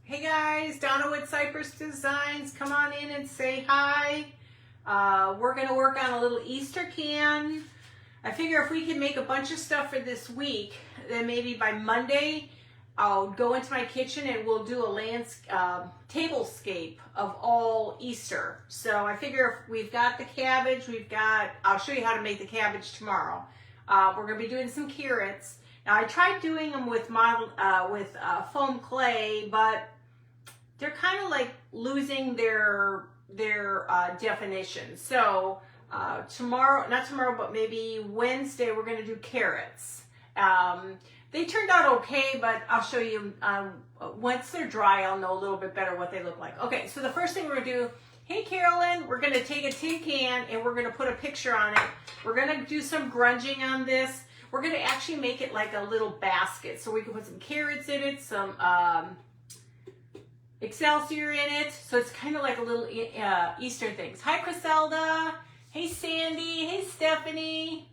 Hey guys, Donna with Cypress Designs. Come on in and say hi. We're going to work on a little Easter can. I figure if we can make a bunch of stuff for this week, then maybe by Monday, I'll go into my kitchen and we'll do a tablescape of all Easter. So I figure if we've got the cabbage, I'll show you how to make the cabbage tomorrow. We're going to be doing some carrots. Now I tried doing them with foam clay, but they're kind of like losing their definition. So not tomorrow, but maybe Wednesday, we're going to do carrots. They turned out okay, but I'll show you once they're dry, I'll know a little bit better what they look like. Okay, so the first thing we're going to do, hey Carolyn, we're going to take a tin can and we're going to put a picture on it. We're going to do some grunging on this. We're going to actually make it like a little basket. So we can put some carrots in it, some Excelsior in it. So it's kind of like a little Easter things. Hi Griselda. Hey Sandy. Hey Stephanie.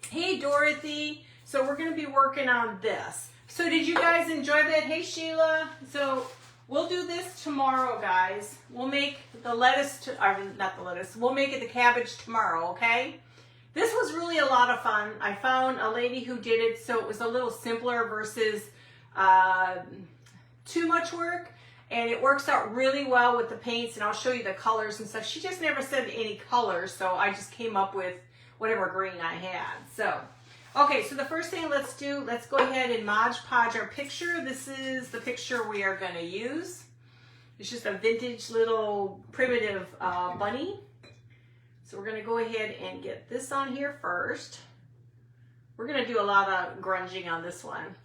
Hey Dorothy. So we're going to be working on this. So did you guys enjoy that? Hey Sheila. So we'll do this tomorrow, guys. We'll make the lettuce, we'll make it the cabbage tomorrow, okay? This was really a lot of fun. I found a lady who did it so it was a little simpler versus too much work. And it works out really well with the paints, and I'll show you the colors and stuff. She just never said any colors, so I just came up with whatever green I had. So, okay, so the first thing let's go ahead and Mod Podge our picture. This is the picture we are going to use. It's just a vintage little primitive bunny. So we're going to go ahead and get this on here first. We're going to do a lot of grunging on this one.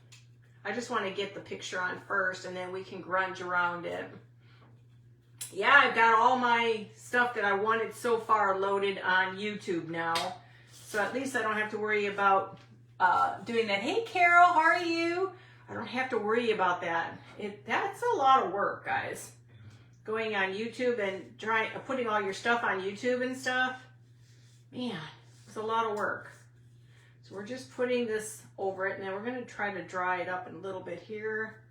I just want to get the picture on first and then we can grunge around it. Yeah, I've got all my stuff that I wanted so far loaded on YouTube now. So at least I don't have to worry about doing that. Hey Carol, how are you? I don't have to worry about that. That's a lot of work, guys. Going on YouTube and putting all your stuff on YouTube and stuff. Man, it's a lot of work. So we're just putting this over it, and then we're going to try to dry it up a little bit here.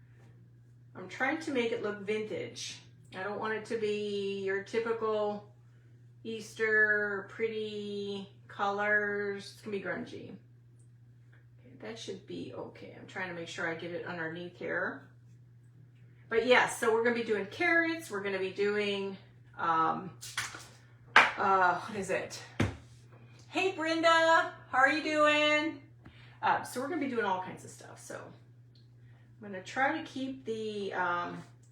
I'm trying to make it look vintage. I don't want it to be your typical Easter pretty colors. It's going to be grungy. Okay, that should be okay. I'm trying to make sure I get it underneath here. But yes, so we're going to be doing carrots. We're going to be doing, what is it? Hey Brenda, how are you doing? So we're going to be doing all kinds of stuff. So I'm going to try to keep the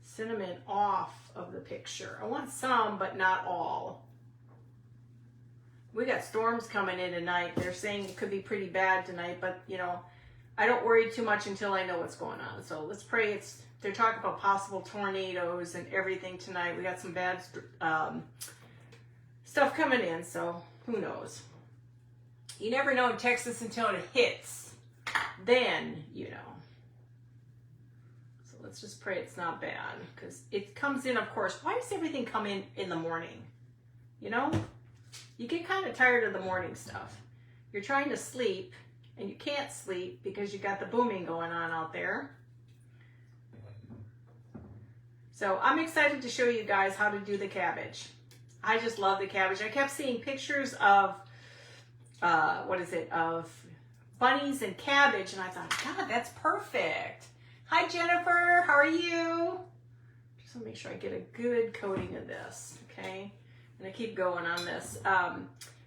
cinnamon off of the picture. I want some, but not all. We got storms coming in tonight. They're saying it could be pretty bad tonight, but you know, I don't worry too much until I know what's going on. So let's pray they're talking about possible tornadoes and everything tonight. We got some bad stuff coming in, so who knows? You never know in Texas until it hits. Then, you know. So let's just pray it's not bad, because it comes in, of course. Why does everything come in the morning? You know? You get kind of tired of the morning stuff. You're trying to sleep, and you can't sleep because you got the booming going on out there. So I'm excited to show you guys how to do the cabbage. I just love the cabbage. I kept seeing pictures of of bunnies and cabbage, and I thought, God, that's perfect. Hi Jennifer, how are you? Just want to make sure I get a good coating of this, okay? And I keep going on this.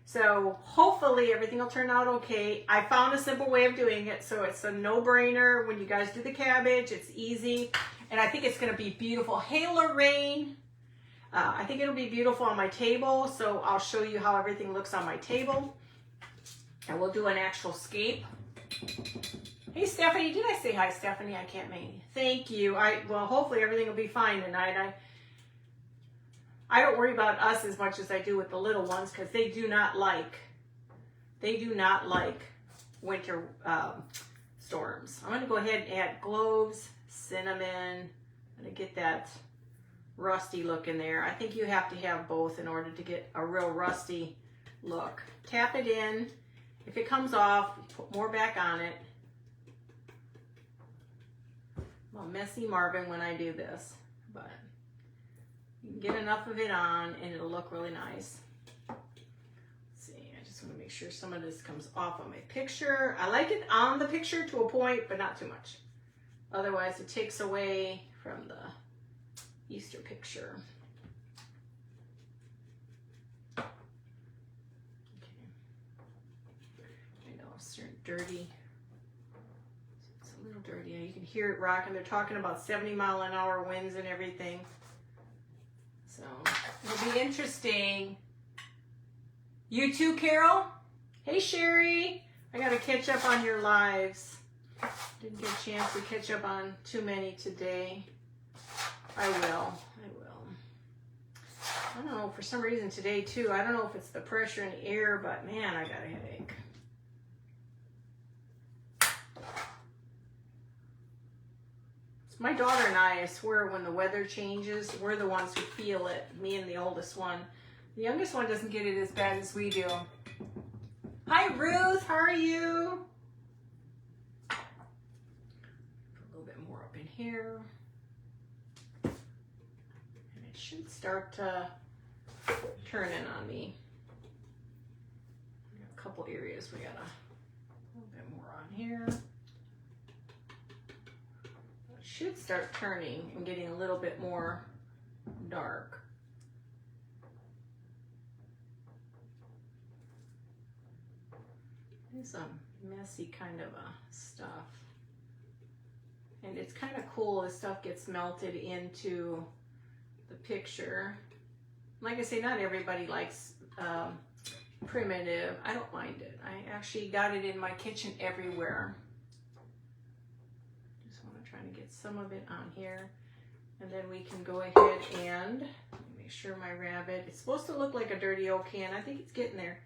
So hopefully everything will turn out okay. I found a simple way of doing it, so it's a no-brainer when you guys do the cabbage. It's easy, and I think it's going to be beautiful. Hey Lorraine, I think it'll be beautiful on my table, so I'll show you how everything looks on my table. And we'll do an actual scape. Hey Stephanie, did I say hi Stephanie? I can't make. Thank you. Well, hopefully everything will be fine tonight. I don't worry about us as much as I do with the little ones, because they do not like winter storms. I'm going to go ahead and add cloves, cinnamon. I'm going to get that rusty look in there. I think you have to have both in order to get a real rusty look. Tap it in. If it comes off, put more back on it. I'm a messy Marvin when I do this, but you can get enough of it on and it'll look really nice. Let's see, I just want to make sure some of this comes off of my picture. I like it on the picture to a point, but not too much. Otherwise it takes away from the Easter picture. Okay. I know it's dirty. It's a little dirty. You can hear it rocking. They're talking about 70-mile-an-hour winds and everything. So it'll be interesting. You too, Carol? Hey, Sherry. I got to catch up on your lives. Didn't get a chance to catch up on too many today. I will. I don't know, for some reason today too, I don't know if it's the pressure in the air, but man, I got a headache. It's my daughter and I swear when the weather changes, we're the ones who feel it, me and the oldest one. The youngest one doesn't get it as bad as we do. Hi Ruth, how are you? Put a little bit more up in here. And it should start turning on me. A couple areas we got a little bit more on here. It should start turning and getting a little bit more dark. It's a messy kind of a stuff. And it's kind of cool, this stuff gets melted into the picture. Like I say, not everybody likes primitive. I don't mind it. I actually got it in my kitchen everywhere. Just want to try to get some of it on here. And then we can go ahead and make sure my rabbit, it's supposed to look like a dirty old can. I think it's getting there.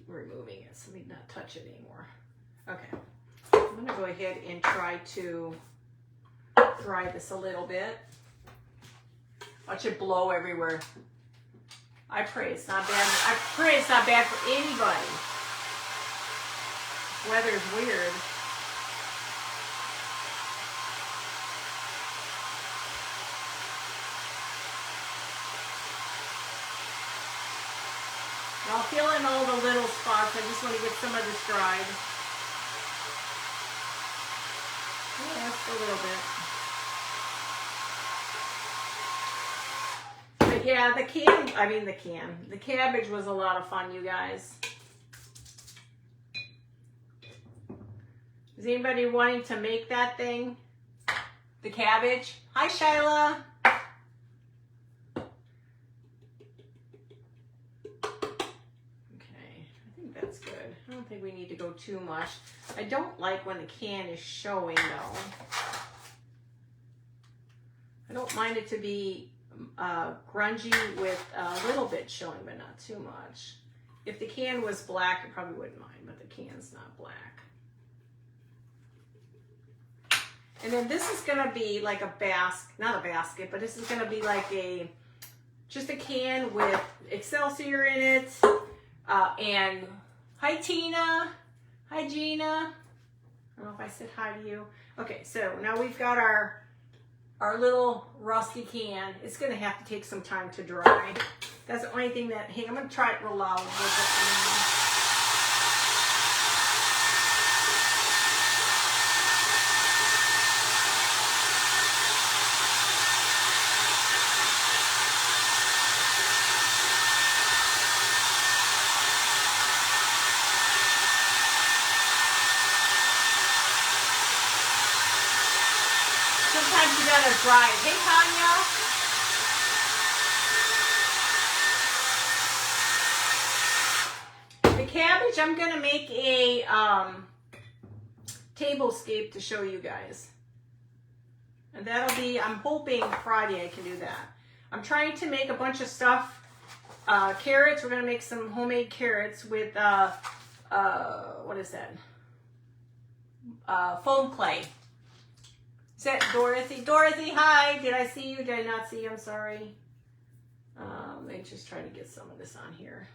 Removing it so we not touch it anymore. Okay, I'm gonna go ahead and try to dry this a little bit. Watch it blow everywhere. I pray it's not bad. I pray it's not bad for anybody. Weather's weird. I'll fill in all the little spots. I just want to get some of this dried. Just a little bit. But yeah, the cabbage was a lot of fun, you guys. Is anybody wanting to make that thing? The cabbage? Hi, Shyla. I don't think we need to go too much. I don't like when the can is showing though. I don't mind it to be grungy with a little bit showing, but not too much. If the can was black, I probably wouldn't mind, but the can's not black. And then this is gonna be like a basket, not a basket, but this is gonna be like just a can with Excelsior in it, and hi, Tina. Hi, Gina. I don't know if I said hi to you. Okay, so now we've got our little rusty can. It's going to have to take some time to dry. That's the only thing that, hey, I'm going to try it real loud. Sometimes you gotta dry it. Hey, Tanya. The cabbage, I'm gonna make a tablescape to show you guys. And that'll be, I'm hoping Friday I can do that. I'm trying to make a bunch of stuff. Carrots, we're gonna make some homemade carrots with, what is that? Foam clay. Is that Dorothy? Dorothy, hi. Did I see you? Did I not see you? I'm sorry. Let me just try to get some of this on here.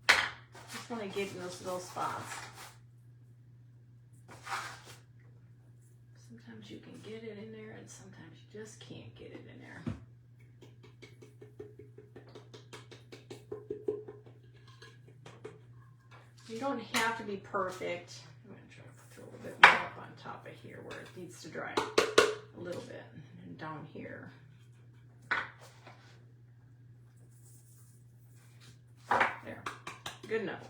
Just want to get in those little spots. Sometimes you can get it in there and sometimes you just can't get it in there. You don't have to be perfect. I'm going to try to throw a little bit more up on top of here where it needs to dry a little bit, and down here. There, good enough.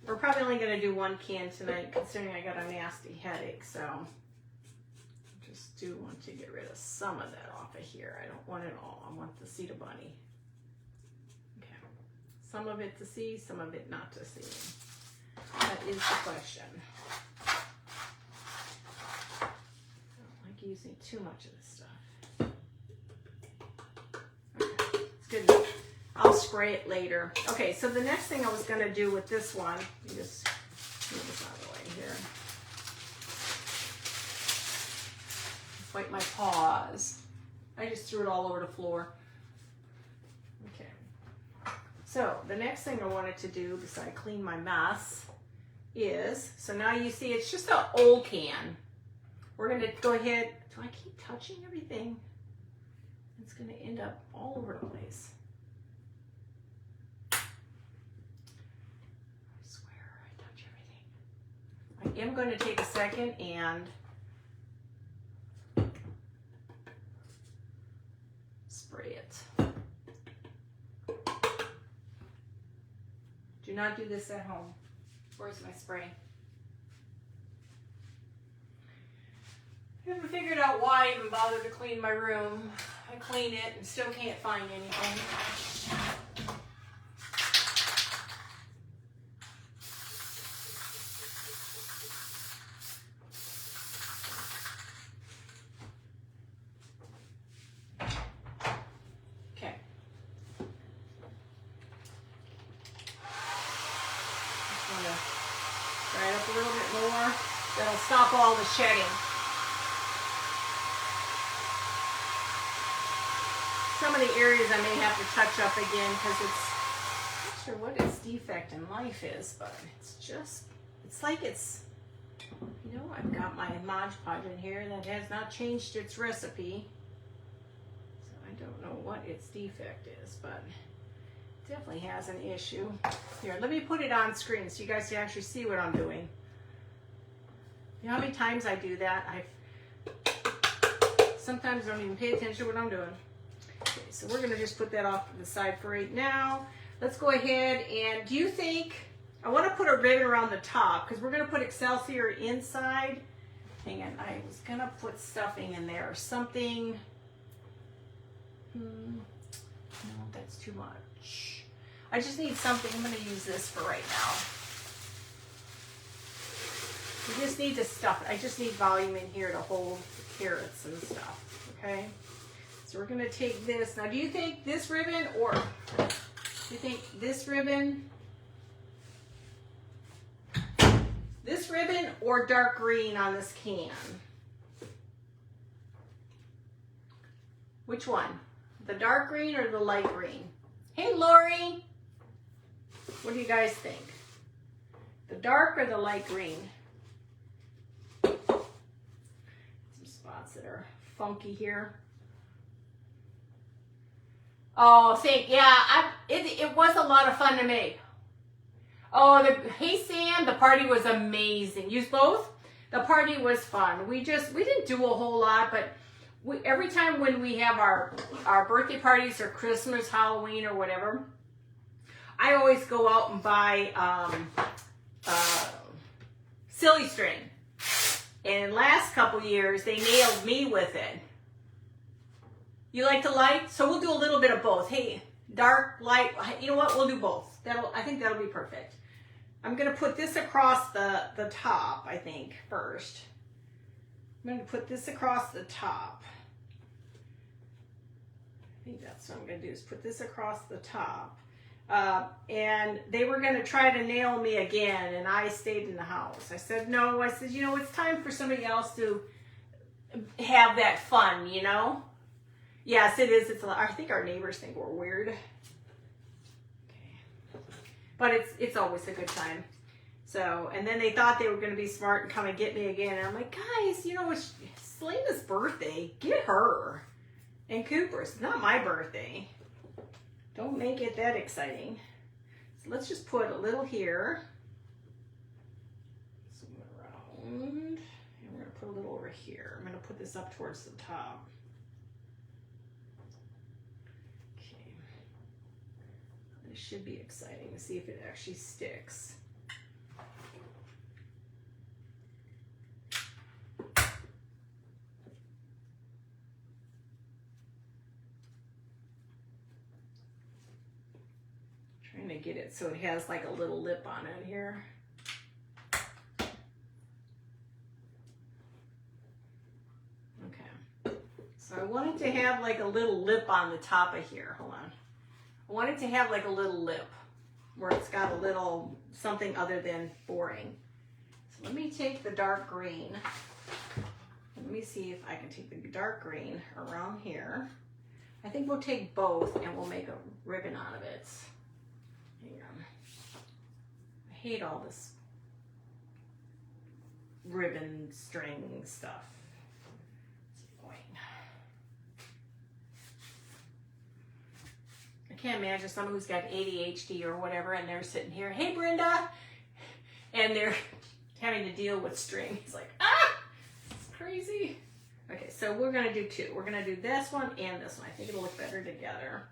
We're probably only going to do 1 can tonight considering I got a nasty headache, so I just do want to get rid of some of that off of here. I don't want it all. I want to see the bunny. Some of it to see, some of it not to see. That is the question. I don't like using too much of this stuff. Okay, it's good enough. I'll spray it later. Okay, so the next thing I was gonna do with this one, let me just move this out of the way here. Wipe my paws. I just threw it all over the floor. Okay. So the next thing I wanted to do besides clean my mess is, so now you see it's just an old can. We're going to go ahead, do I keep touching everything? It's going to end up all over the place. I swear I touch everything. I am going to take a second and spray it. Do not do this at home. Where's my spray? I haven't figured out why I even bothered to clean my room. I clean it and still can't find anything. That'll stop all the shedding. Some of the areas I may have to touch up again because I'm not sure what its defect in life is, but it's like it's, you know, I've got my Mod Podge in here that has not changed its recipe. So I don't know what its defect is, but it definitely has an issue. Here, let me put it on screen so you guys can actually see what I'm doing. You know how many times I do that? Sometimes I don't even pay attention to what I'm doing. Okay, so we're gonna just put that off to the side for right now. Let's go ahead and, do you think, I wanna put a ribbon around the top because we're gonna put Excelsior inside. Hang on, I was gonna put stuffing in there or something. No, that's too much. I just need something, I'm gonna use this for right now. You just need to stuff it. I just need volume in here to hold the carrots and stuff, okay? So we're gonna take this. Now, do you think this ribbon or, do you think this ribbon or dark green on this can? Which one? The dark green or the light green? Hey, Lori. What do you guys think? The dark or the light green? Some spots that are funky here. Oh, it was a lot of fun to make. Oh, hey Sam, the party was amazing. Use both? The party was fun. We didn't do a whole lot, but every time when we have our birthday parties or Christmas, Halloween or whatever, I always go out and buy silly string. And last couple years, they nailed me with it. You like the light? So we'll do a little bit of both. Hey, dark, light, you know what? We'll do both. I think that'll be perfect. I'm gonna put this across the top, I think, first. I'm gonna put this across the top. I think that's what I'm gonna do, is put this across the top. And they were gonna try to nail me again, and I stayed in the house. I said, no, I said, you know, it's time for somebody else to have that fun, you know? Yes, it is. I think our neighbors think we're weird. Okay. But it's always a good time. So, and then they thought they were going to be smart and come and get me again. And I'm like, guys, you know, it's Selena's birthday. Get her. And Cooper's. It's not my birthday. Don't make it that exciting. So let's just put a little here. Zoom around. And we're going to put a little over here. I'm going to put this up towards the top. Okay. This should be exciting to see if it actually sticks. Trying to get it so it has like a little lip on it here. Okay. So I wanted to have like a little lip on the top of here. Hold on. I want it to have like a little lip where it's got a little something other than boring. So let me take the dark green. Let me see if I can take the dark green around here. I think we'll take both and we'll make a ribbon out of it. Hang on. I hate all this ribbon string stuff. It's annoying. I can't imagine someone who's got ADHD or whatever and they're sitting here, hey Brenda, and they're having to deal with string. It's like, ah, it's crazy. Okay, so we're gonna do two. We're gonna do this one and this one. I think it'll look better together.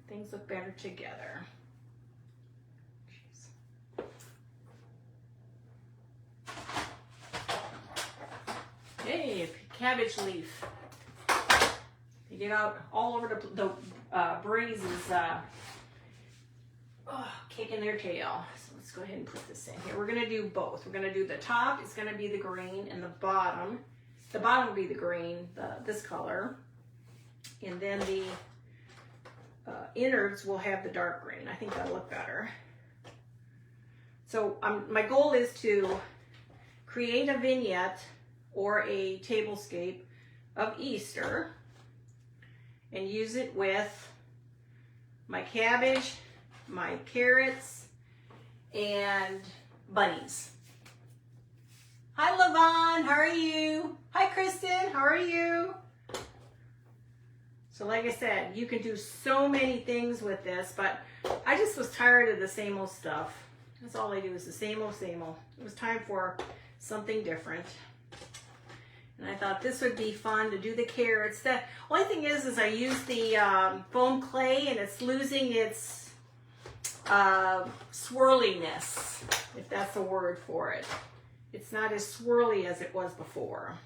Things look better together. Hey, cabbage leaf. You get out all over the breeze is kicking their tail. So let's go ahead and put this in here. We're gonna do both. We're gonna do the top. It's gonna be the green, and the bottom will be the green, this color, and then the innards will have the dark green. I think that'll look better. So my goal is to create a vignette or a tablescape of Easter and use it with my cabbage, my carrots, and bunnies. Hi, Lavon, how are you? Hi, Kristen, how are you? So like I said, you can do so many things with this, but I just was tired of the same old stuff. That's all I do is the same old, same old. It was time for something different. And I thought this would be fun to do the carrots. The only thing is I use the foam clay and it's losing its swirliness, if that's the word for it. It's not as swirly as it was before.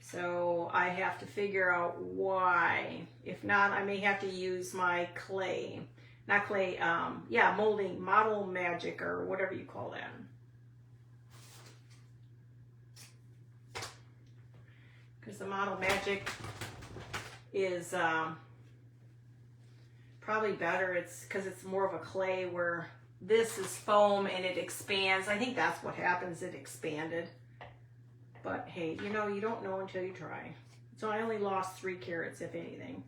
So I have to figure out why. If not, I may have to use my clay. Not clay, yeah, molding, model magic or whatever you call that. Because the model magic is probably better. It's because it's more of a clay where this is foam and it expands. I think that's what happens. It expanded. But hey, you know, you don't know until you try. So I only lost 3 carrots, if anything.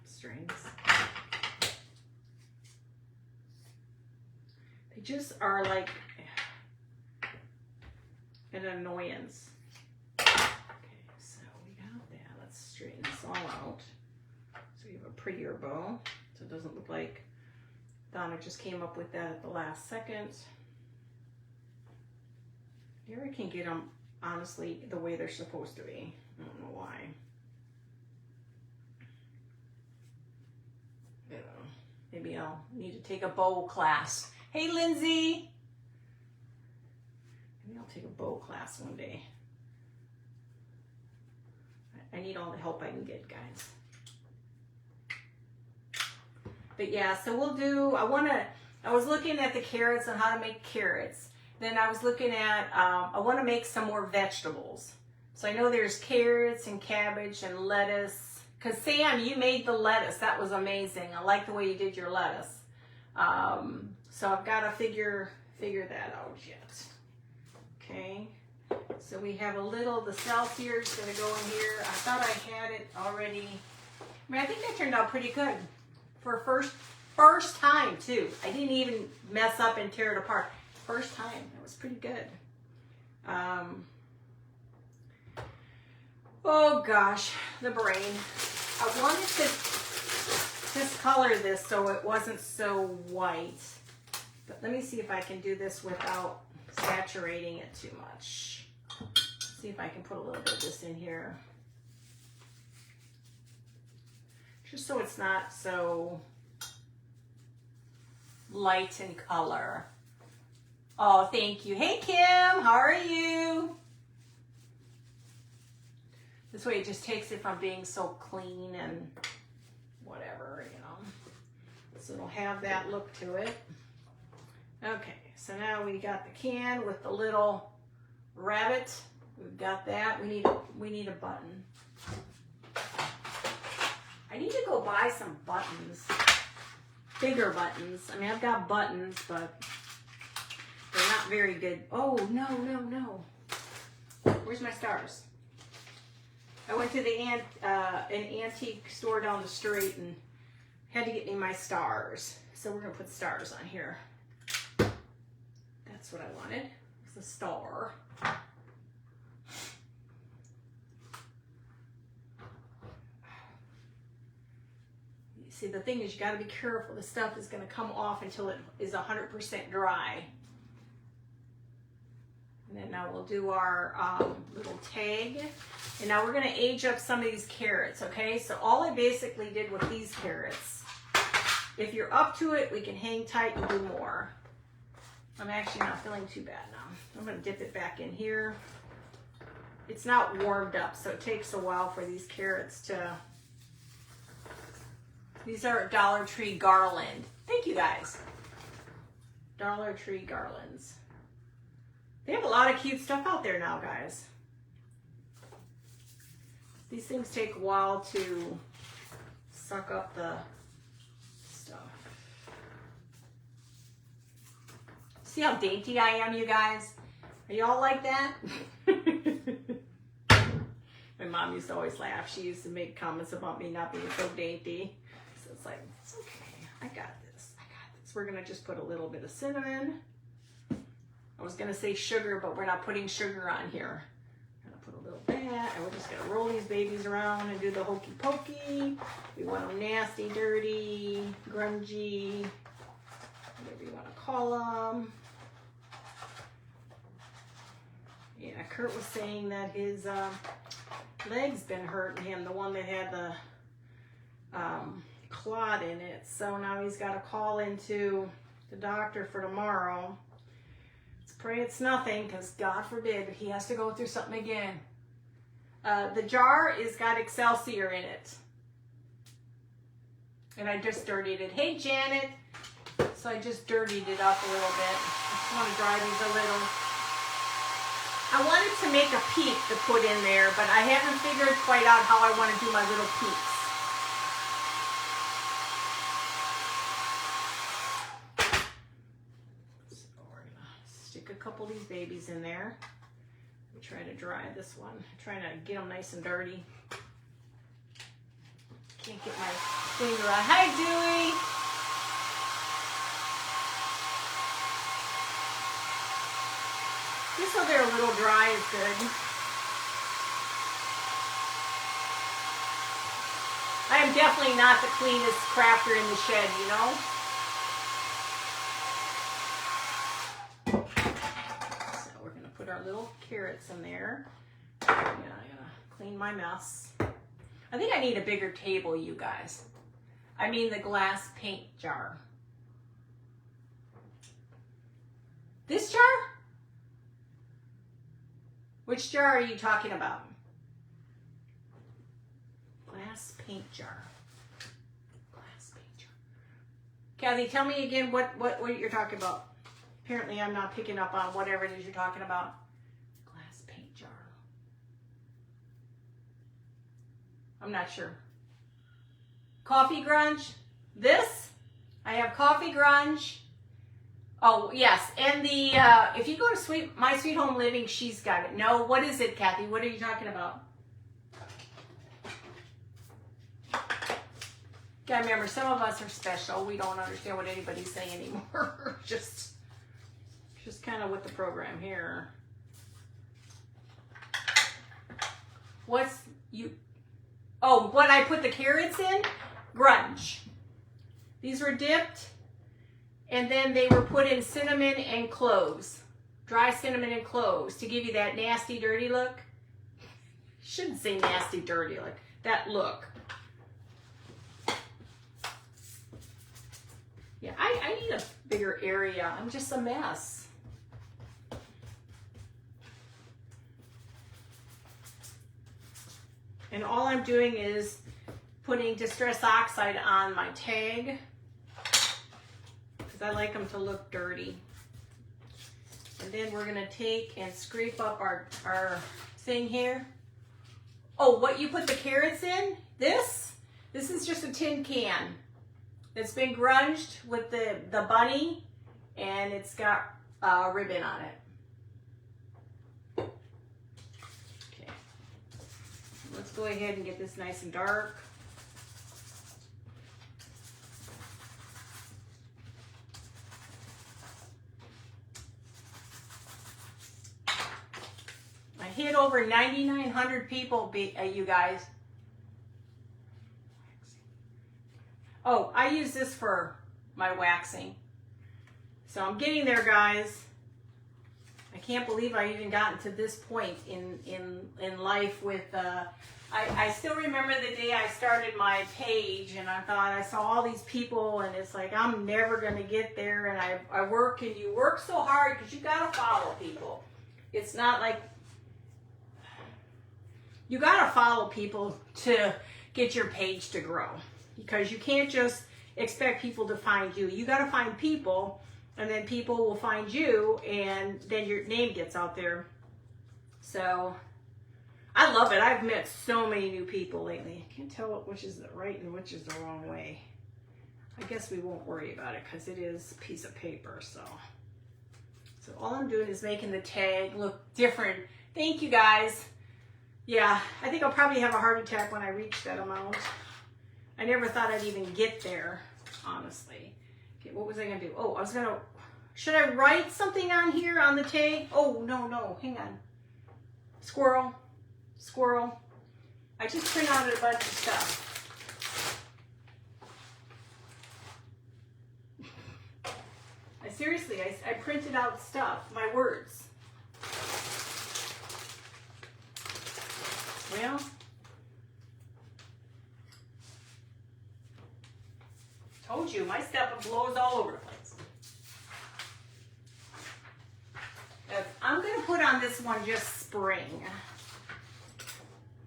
Strings. They just are like an annoyance. Okay, so we got that. Let's straighten this all out. So we have a prettier bow. So it doesn't look like Donna just came up with that at the last second. Here I can get them, honestly, the way they're supposed to be. I don't know why. Maybe I'll need to take a bow class. Hey, Lindsay. Maybe I'll take a bow class one day. I need all the help I can get, guys. But yeah, so we'll do, I was looking at the carrots and how to make carrots. Then I was looking at, I want to make some more vegetables. So I know there's carrots and cabbage and lettuce. Because Sam, you made the lettuce. That was amazing. I like the way you did your lettuce. So I've got to figure that out yet. Okay. So we have a little, the Celsius is going to go in here. I thought I had it already. I mean, I think that turned out pretty good for first time too. I didn't even mess up and tear it apart. First time, that was pretty good. Oh gosh, the brain. I wanted to discolor this so it wasn't so white. But let me see if I can do this without saturating it too much. See if I can put a little bit of this in here. Just so it's not so light in color. Oh, thank you. Hey, Kim, how are you? This way it just takes it from being so clean and whatever, you know. So it'll have that look to it. Okay, so now we got the can with the little rabbit. We've got that. We need a button. I need to go buy some buttons. Bigger buttons. I mean, I've got buttons, but they're not very good. Oh, no. Where's my stars? I went to the an antique store down the street and had to get me my stars. So we're going to put stars on here. That's what I wanted. It's a star. See, the thing is you got to be careful. The stuff is going to come off until it is 100% dry. And then now we'll do our little tag. And now we're going to age up some of these carrots, okay? So all I basically did with these carrots, if you're up to it, we can hang tight and do more. I'm actually not feeling too bad now. I'm going to dip it back in here. It's not warmed up, so it takes a while for these carrots to... These are Dollar Tree garland. Thank you, guys. Dollar Tree garlands. They have a lot of cute stuff out there now, guys. These things take a while to suck up the stuff. See how dainty I am, you guys? Are y'all like that? My mom used to always laugh. She used to make comments about me not being so dainty. So it's like, it's okay. I got this. We're going to just put a little bit of cinnamon. I was going to say sugar, but we're not putting sugar on here. I'm going to put a little bit, and we're just going to roll these babies around and do the hokey pokey. We want them nasty, dirty, grungy, whatever you want to call them. Yeah, Kurt was saying that his leg's been hurting him, the one that had the clot in it. So now he's got to call into the doctor for tomorrow. Let's pray it's nothing, because God forbid he has to go through something again. The jar is got Excelsior in it. And I just dirtied it. Hey, Janet. So I just dirtied it up a little bit. I just want to dry these a little. I wanted to make a peak to put in there, but I haven't figured quite out how I want to do my little peaks. So we're going to stick a couple of these babies in there. We try to dry this one. I'm trying to get them nice and dirty. Can't get my finger on. Hi, Dewey. Just so they're a little dry is good. I am definitely not the cleanest crafter in the shed, you know? So we're going to put our little carrots in there. I'm going to clean my mess. I think I need a bigger table, you guys. I mean the glass paint jar. This jar? Which jar are you talking about? Glass paint jar. Glass paint jar. Kathy, tell me again what you're talking about. Apparently I'm not picking up on whatever it is you're talking about. Glass paint jar. I'm not sure. Coffee grunge. This, I have coffee grunge. Oh, yes. And the, if you go to My Sweet Home Living, she's got it. No, what is it, Kathy? What are you talking about? Gotta remember, some of us are special. We don't understand what anybody's saying anymore. just kind of with the program here. What's you? Oh, what I put the carrots in? Grunge. These were dipped, and then they were put in cinnamon and cloves. Dry cinnamon and cloves to give you that nasty, dirty look. Shouldn't say nasty, dirty look. That look. Yeah, I need a bigger area. I'm just a mess. And all I'm doing is putting Distress Oxide on my tag because I like them to look dirty. And then we're going to take and scrape up our thing here. Oh, what you put the carrots in? This is just a tin can. It's been grunged with the bunny, and it's got a ribbon on it. Okay. Let's go ahead and get this nice and dark. I hit over 9,900 people, you guys. Oh, I use this for my waxing. So I'm getting there, guys. I can't believe I even gotten to this point in life with, I still remember the day I started my page and I thought I saw all these people and it's like, I'm never going to get there. And I work, and you work so hard because you got to follow people. It's not like, you got to follow people to get your page to grow. Because you can't just expect people to find you. You got to find people, and then people will find you, and then your name gets out there. So I love it. I've met so many new people lately. I can't tell which is the right and which is the wrong way. I guess we won't worry about it because it is a piece of paper. So all I'm doing is making the tag look different. Thank you, guys. Yeah, I think I'll probably have a heart attack when I reach that amount. I never thought I'd even get there, honestly. Okay, what was I gonna do? Oh, I was gonna, should I write something on here on the tag? Oh, no, hang on. Squirrel. I just print out a bunch of stuff. Seriously, I printed out stuff, my words. Well, told you, my stuff blows all over the place. I'm going to put on this one just spring.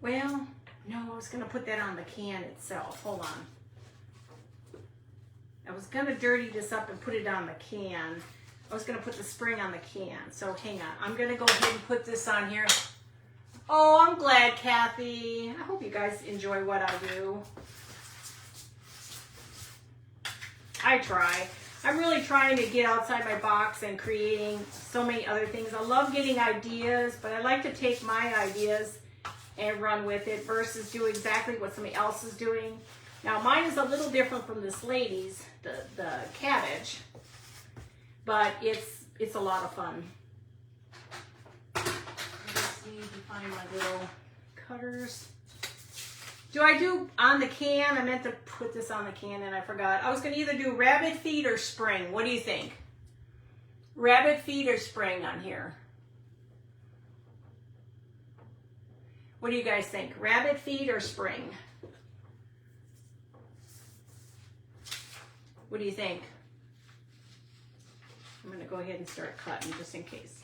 Well, no, I was going to put that on the can itself. Hold on. I was going to dirty this up and put it on the can. I was going to put the spring on the can. So hang on. I'm going to go ahead and put this on here. Oh, I'm glad, Kathy. I hope you guys enjoy what I do. I try. I'm really trying to get outside my box and creating so many other things. I love getting ideas, but I like to take my ideas and run with it versus do exactly what somebody else is doing. Now, mine is a little different from this lady's, the cabbage, but it's a lot of fun. I just need to find my little cutters. Do I do on the can? I meant to put this on the can and I forgot. I was going to either do rabbit feet or spring. What do you think? Rabbit feet or spring on here? What do you guys think? Rabbit feet or spring? What do you think? I'm going to go ahead and start cutting just in case.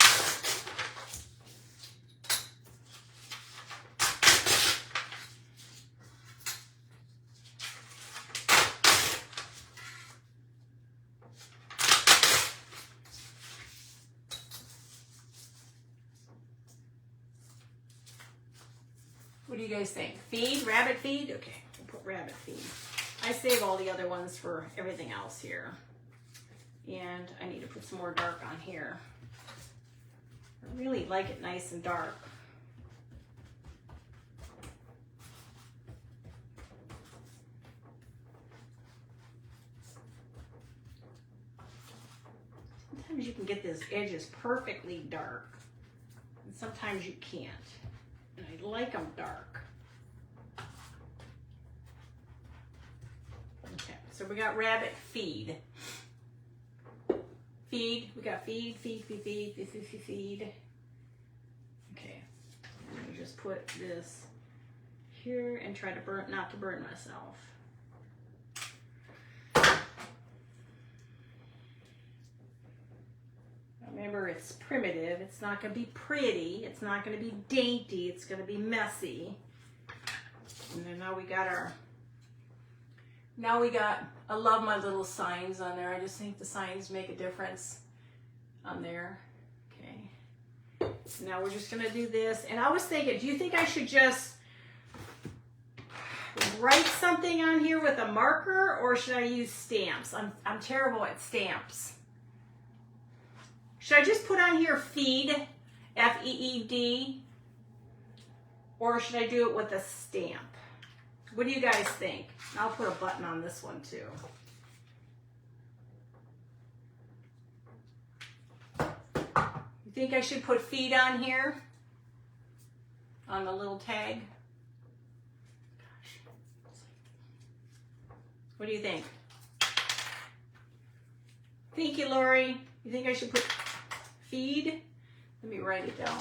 What What do you guys think? Feed? Rabbit feed? Okay, we'll put rabbit feed. I save all the other ones for everything else here. And I need to put some more dark on here. I really like it nice and dark. Sometimes you can get these edges perfectly dark, and sometimes you can't. And I like them dark. Okay, so we got rabbit feed. Feed, we got feed. Okay, let me just put this here and try to not to burn myself. Remember, it's primitive. It's not going to be pretty. It's not going to be dainty. It's going to be messy. And then now we got I love my little signs on there. I just think the signs make a difference on there. Okay. Now we're just going to do this. And I was thinking, do you think I should just write something on here with a marker, or should I use stamps? I'm terrible at stamps. Should I just put on here feed, F-E-E-D, or should I do it with a stamp? What do you guys think? I'll put a button on this one too. You think I should put feed on here? On the little tag? Gosh. What do you think? Thank you, Lori. You think I should put feed? Let me write it down.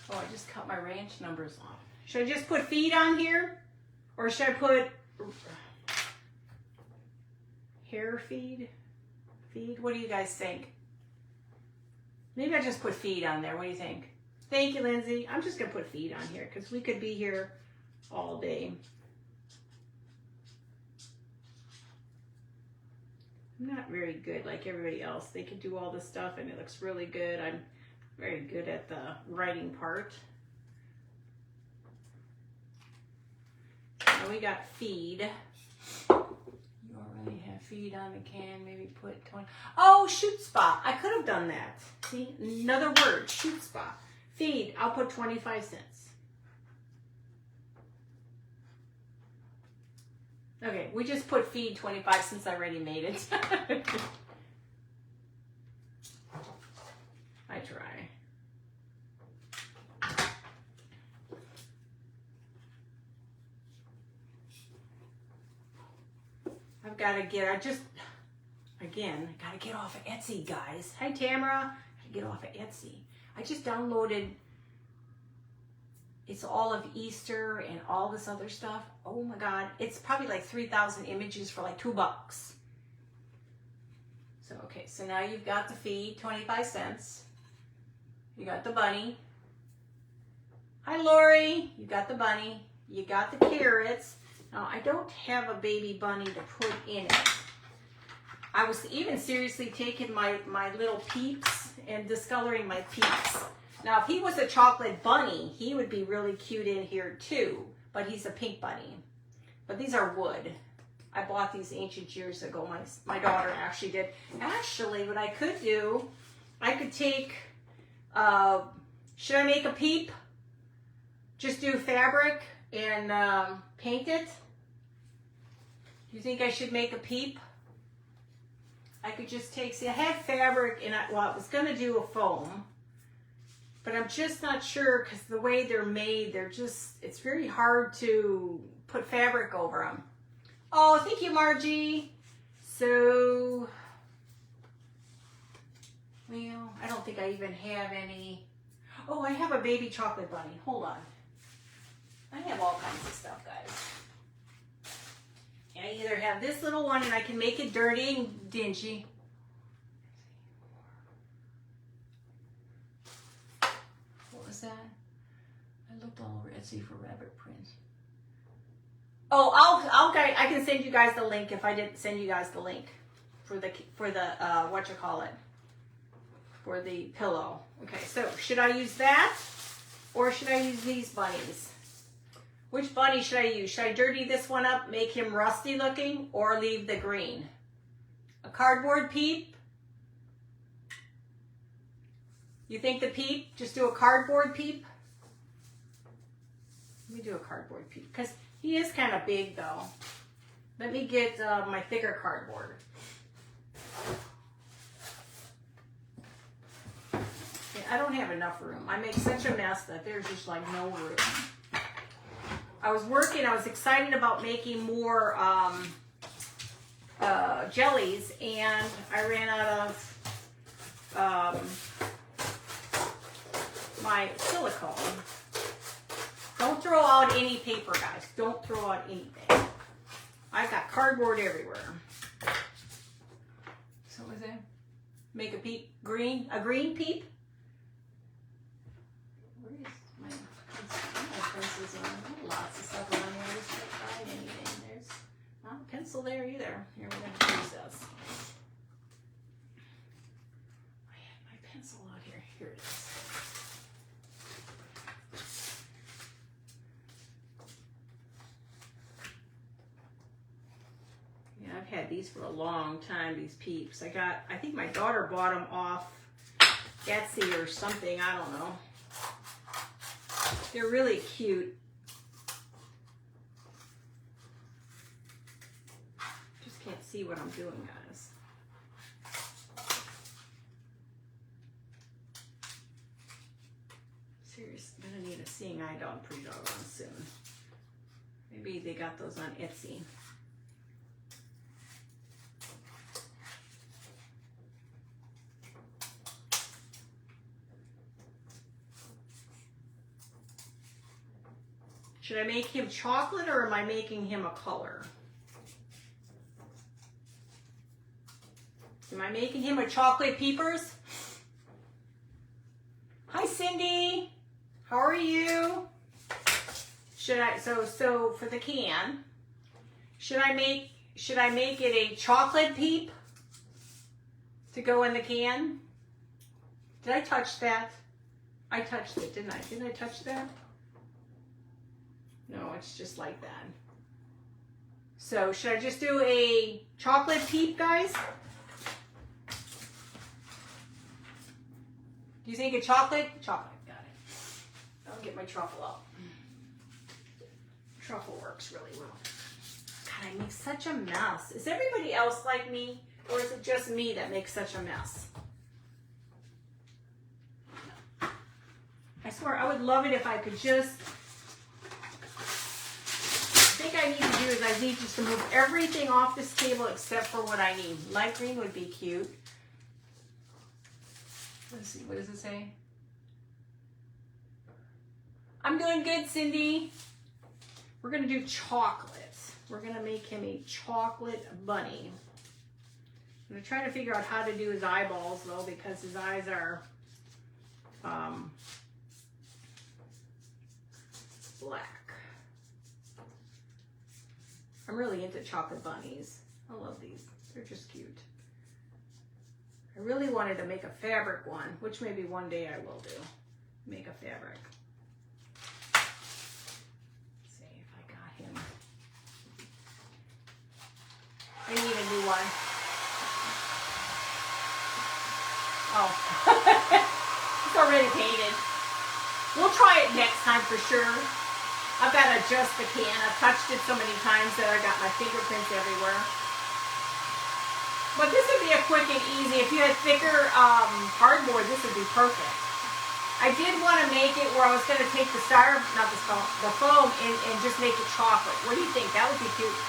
Oh, I just cut my ranch numbers off. Should I just put feed on here? Or should I put hair feed? Feed? What do you guys think? Maybe I just put feed on there. What do you think? Thank you, Lindsay. I'm just going to put feed on here because we could be here all day. I'm not very good like everybody else. They can do all this stuff and it looks really good. I'm very good at the writing part. Now we got feed. You already have feed on the can. Maybe put 20. Oh, shoot spot. I could have done that. See, another word, shoot spot. Feed, I'll put 25 cents. Okay, we just put feed 25 since I already made it. I try. I've got to get, I got to get off of Etsy, guys. Hi, Tamara. I got to get off of Etsy. I just downloaded, it's all of Easter and all this other stuff. Oh my God. It's probably like 3,000 images for like $2. So, okay. So now you've got the feed, 25 cents. You got the bunny. Hi, Lori. You got the bunny. You got the carrots. Now, I don't have a baby bunny to put in it. I was even seriously taking my little peeps and discoloring my peeps. Now, if he was a chocolate bunny, he would be really cute in here too, but he's a pink bunny. But these are wood. I bought these ancient years ago. My daughter actually did. Actually, what I could do, I could take, should I make a peep? Just do fabric and paint it? Do you think I should make a peep? I could just take, see, I had fabric and I was going to do a foam. But I'm just not sure because the way they're made, it's very hard to put fabric over them. Oh, thank you, Margie. So, well, I don't think I even have any. Oh, I have a baby chocolate bunny. Hold on. I have all kinds of stuff, guys. I either have this little one and I can make it dirty and dingy. That? I looked all over Etsy for rabbit prints. Oh, I can send you guys the link if I didn't send you guys the link for the what you call it. for the pillow. Okay, so should I use that or should I use these bunnies? Which bunny should I use? Should I dirty this one up, make him rusty looking, or leave the green? A cardboard peep? You think the peep? Just do a cardboard peep? Let me do a cardboard peep because he is kind of big though. Let me get my thicker cardboard. Okay, I don't have enough room. I make such a mess that there's just like no room. I was excited about making more jellies, and I ran out of my silicone. Don't throw out any paper, guys. Don't throw out anything. I got cardboard everywhere. So was it? Make a peep green? A green peep? Where is my pencils on? I have lots of stuff on here. I just can't find anything. There's not a pencil there either. Here, we're going to use this. I had my pencil out here. Here it is. I've had these for a long time, these peeps. I think my daughter bought them off Etsy or something, I don't know. They're really cute. Just can't see what I'm doing, guys. Seriously, I'm gonna need a seeing eye dog pretty doggone soon. Maybe they got those on Etsy. Should I make him chocolate or am I making him a color? Am I making him a chocolate peepers? Hi Cindy, how are you? Should I, so for the can, should I make it a chocolate peep to go in the can? Did I touch that? I touched it, didn't I? Didn't I touch that? No, it's just like that. So should I just do a chocolate peep, guys? Do you think a chocolate? Chocolate, got it. I'll get my truffle out. Truffle works really well. God, I make such a mess. Is everybody else like me? Or is it just me that makes such a mess? I swear, I would love it if I could just... I think I need to do is I need just to move everything off this table except for what I need. Light green would be cute. Let's see, what does it say? I'm doing good, Cindy. We're gonna do chocolate. We're gonna make him a chocolate bunny. I'm gonna try to figure out how to do his eyeballs though, because his eyes are black. I'm really into chocolate bunnies. I love these. They're just cute. I really wanted to make a fabric one, which maybe one day I will do. Make a fabric. Let's see if I got him. I need a new one. Oh. It's already painted. We'll try it next time for sure. I've got to adjust the can. I've touched it so many times that I got my fingerprints everywhere. But this would be a quick and easy. If you had thicker cardboard, this would be perfect. I did want to make it where I was going to take the the foam and just make it chocolate. What do you think? That would be cute.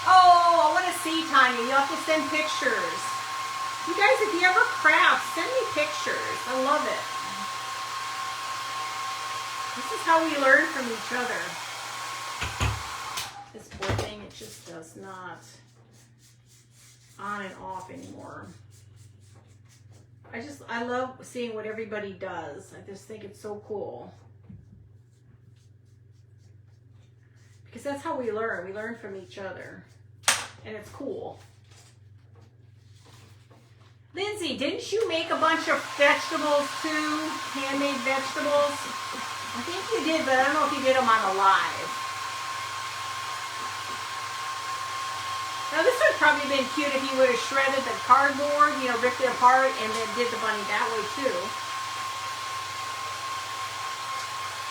Oh, I want to see, Tanya. You'll have to send pictures. You guys, if you ever craft, send me pictures. I love it. This is how we learn from each other. This poor thing, it just does not on and off anymore. I love seeing what everybody does. I just think it's so cool. Because that's how we learn. We learn from each other. And it's cool. Lindsay, didn't you make a bunch of vegetables too? Handmade vegetables? I think you did, but I don't know if you did them on the live. Now this would have probably been cute if you would have shredded the cardboard, you know, ripped it apart and then did the bunny that way too.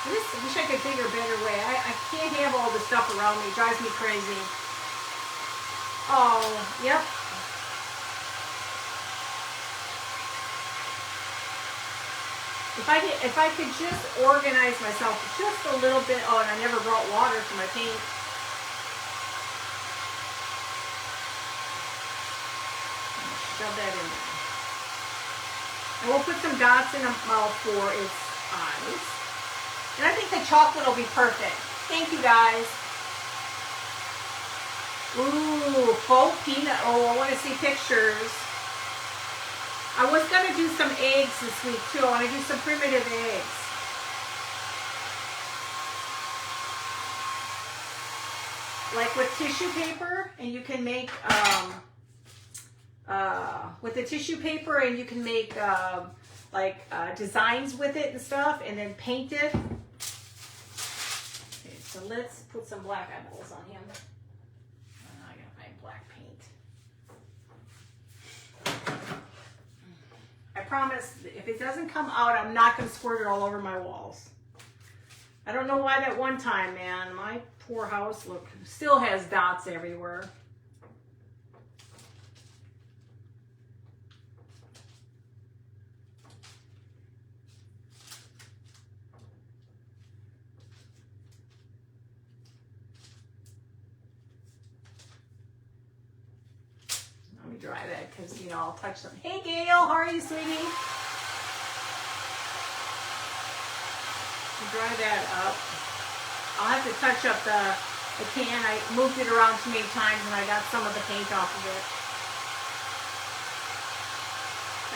I wish I could figure a better way. I can't have all the stuff around me. It drives me crazy. Oh, yep. If I could just organize myself just a little bit. Oh, and I never brought water for my paint. Shove that in there. And we'll put some dots in a mouth for its eyes. And I think the chocolate will be perfect. Thank you, guys. Ooh, faux peanut. Oh, I want to see pictures. I was going to do some eggs this week, too. I want to do some primitive eggs. Like with tissue paper, and you can make, with the tissue paper, and you can make, designs with it and stuff, and then paint it. Okay, so let's put some black eyeballs on him. I gotta find black paint. I promise, if it doesn't come out, I'm not going to squirt it all over my walls. I don't know why that one time, man. My poor house, look, still has dots everywhere. Dry that because, you know, I'll touch them. Hey, Gail, how are you, sweetie? Dry that up. I'll have to touch up the can. I moved it around too many times and I got some of the paint off of it.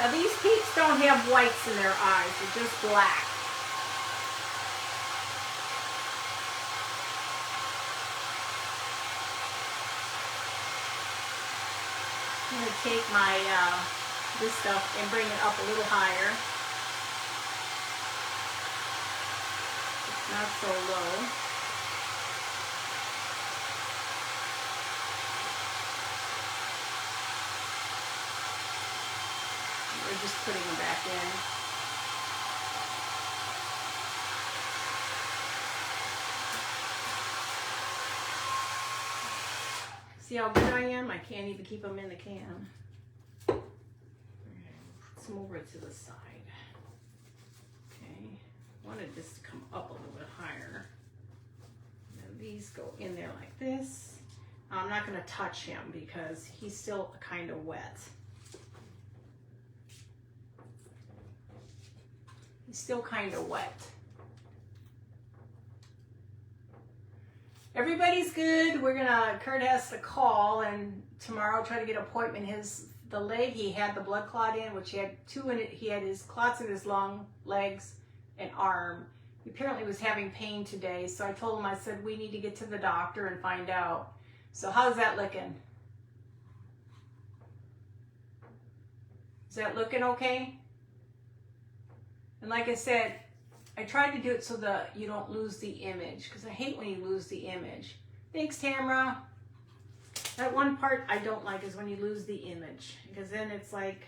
Now, these peeps don't have whites in their eyes. They're just black. I'm going to take my, this stuff and bring it up a little higher. It's not so low. We're just putting them back in. See how good I am? I can't even keep them in the can. Okay, put some over to the side. Okay, wanted this to come up a little bit higher. And then these go in there like this. I'm not going to touch him because he's still kind of wet. He's still kind of wet. Everybody's good. Kurt has to call, and tomorrow I'll try to get an appointment. The leg he had the blood clot in, which he had two in it. He had his clots in his lung, legs, and arm. He apparently was having pain today, so I told him, I said, we need to get to the doctor and find out. So how's that looking? Is that looking okay? And like I said, I tried to do it so that you don't lose the image, because I hate when you lose the image. Thanks, Tamara. That one part I don't like is when you lose the image, because then it's like,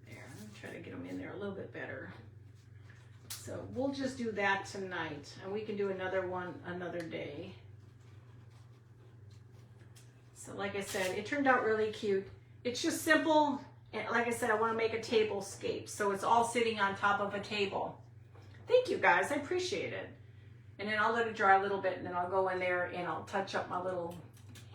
there, I'm going to try to get them in there a little bit better. So we'll just do that tonight, and we can do another one another day. So like I said, it turned out really cute. It's just simple. And like I said, I want to make a table scape, so it's all sitting on top of a table. Thank you, guys. I appreciate it. And then I'll let it dry a little bit, and then I'll go in there and I'll touch up my little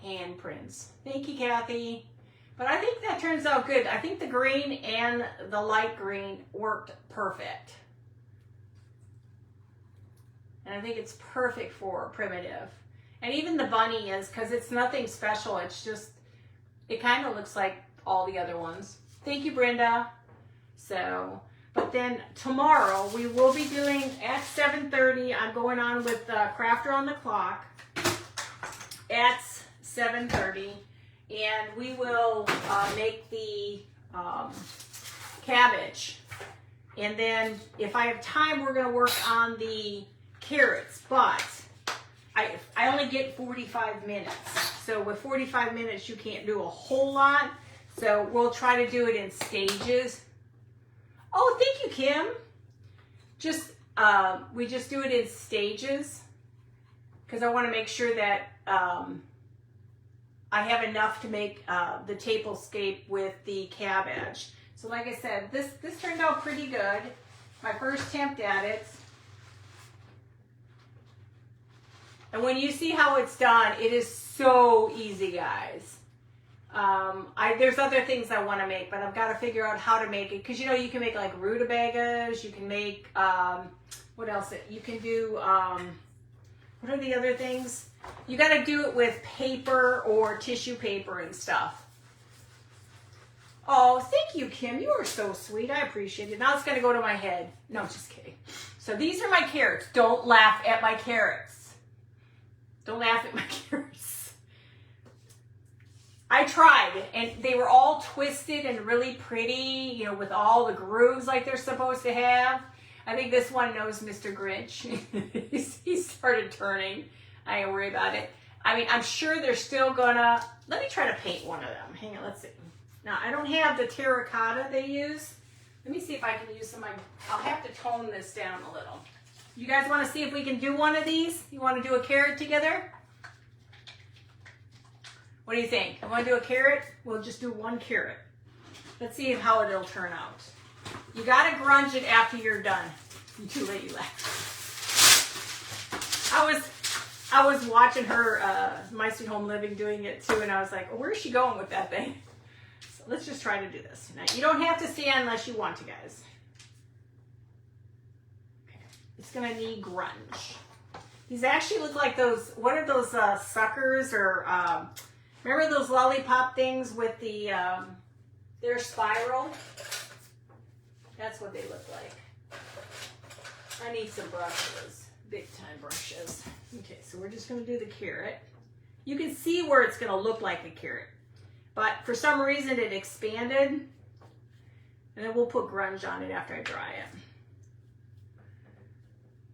handprints. Thank you, Kathy. But I think that turns out good. I think the green and the light green worked perfect. And I think it's perfect for primitive. And even the bunny is, because it's nothing special. It's just, it kind of looks like all the other ones. Thank you, Brenda. So, but then tomorrow we will be doing at 7:30. I'm going on with Crafter on the Clock at 7:30, and we will make the cabbage. And then if I have time, we're gonna work on the carrots, but I only get 45 minutes. So with 45 minutes, you can't do a whole lot. So we'll try to do it in stages. Oh, thank you, Kim. We just do it in stages because I want to make sure that I have enough to make the tablescape with the cabbage. So like I said, this turned out pretty good. My first attempt at it. And when you see how it's done, it is so easy, guys. There's other things I want to make, but I've got to figure out how to make it. Because, you know, you can make like rutabagas. You can make, what else? You can do, what are the other things? You got to do it with paper or tissue paper and stuff. Oh, thank you, Kim. You are so sweet. I appreciate it. Now it's going to go to my head. No, just kidding. So these are my carrots. Don't laugh at my carrots. Don't laugh at my carrots. I tried, and they were all twisted and really pretty, you know, with all the grooves like they're supposed to have. I think this one knows Mr. Grinch. He started turning. I ain't worry about it. I mean, I'm sure they're still gonna... Let me try to paint one of them. Hang on, let's see. Now, I don't have the terracotta they use. Let me see if I can use some... I'll have to tone this down a little. You guys want to see if we can do one of these? You want to do a carrot together? What do you think? I want to do a carrot? We'll just do one carrot. Let's see how it'll turn out. You got to grunge it after you're done. You too late, you laugh. I was watching her, My Sweet Home Living, doing it too, and I was like, oh, where's she going with that thing? So let's just try to do this. Now, you don't have to stand unless you want to, guys. It's gonna need grunge. These actually look like those, what are those suckers or, remember those lollipop things with the, they're spiral? That's what they look like. I need some brushes, big time brushes. Okay, so we're just gonna do the carrot. You can see where it's gonna look like a carrot, but for some reason it expanded, and then we'll put grunge on it after I dry it.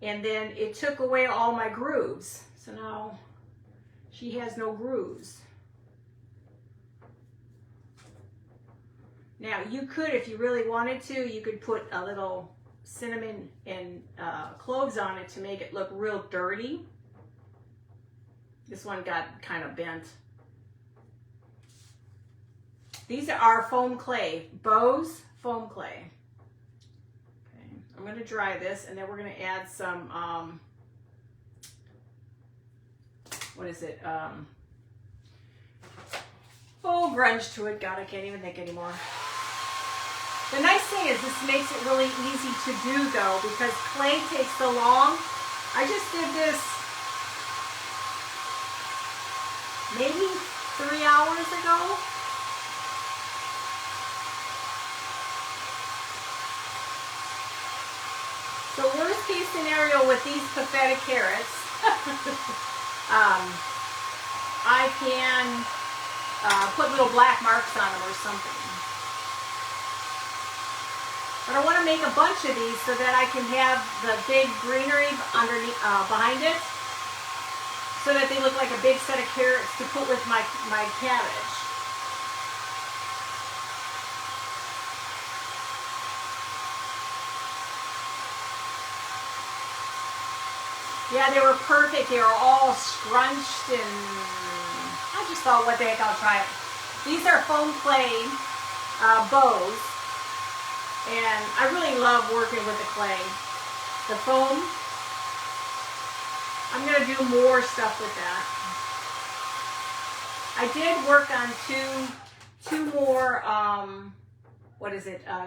And then it took away all my grooves. So now she has no grooves. Now you could, if you really wanted to, you could put a little cinnamon and cloves on it to make it look real dirty. This one got kind of bent. These are foam clay, Bose foam clay. I'm going to dry this, and then we're going to add some, what is it? Grunge to it. God, I can't even think anymore. The nice thing is this makes it really easy to do, though, because clay takes so long. I just did this maybe 3 hours ago. So worst case scenario with these pathetic carrots, I can put little black marks on them or something. But I want to make a bunch of these so that I can have the big greenery underneath, behind it, so that they look like a big set of carrots to put with my cabbage. Yeah, they were perfect. They were all scrunched, and I just thought, what the heck, I'll try it. These are foam clay bows, and I really love working with the clay. The foam, I'm going to do more stuff with that. I did work on two more,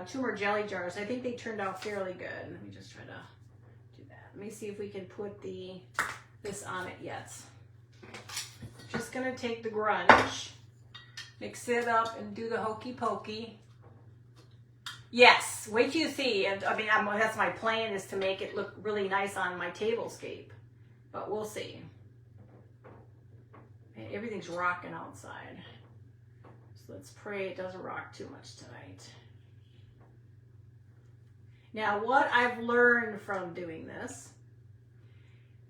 two more jelly jars. I think they turned out fairly good. Let me just try to... Let me see if we can put this on it yet. Just gonna take the grunge, mix it up, and do the hokey pokey. Yes, wait till you see. And I mean, that's my plan, is to make it look really nice on my tablescape. But we'll see. Everything's rocking outside. So let's pray it doesn't rock too much tonight. Now, what I've learned from doing this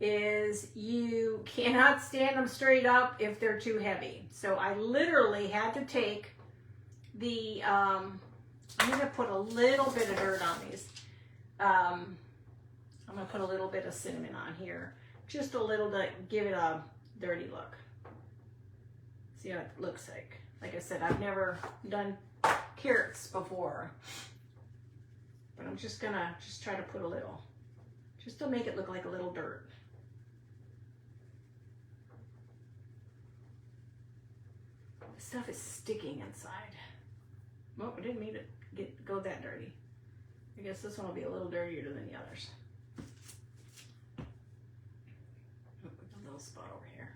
is you cannot stand them straight up if they're too heavy. So I literally had to take the, I'm going to put a little bit of dirt on these. I'm going to put a little bit of cinnamon on here. Just a little to give it a dirty look. See how it looks like. Like I said, I've never done carrots before. But I'm just going to try to put a little. Just to make it look like a little dirt. The stuff is sticking inside. Well, I didn't mean to go that dirty. I guess this one will be a little dirtier than the others. Oh, a little spot over here.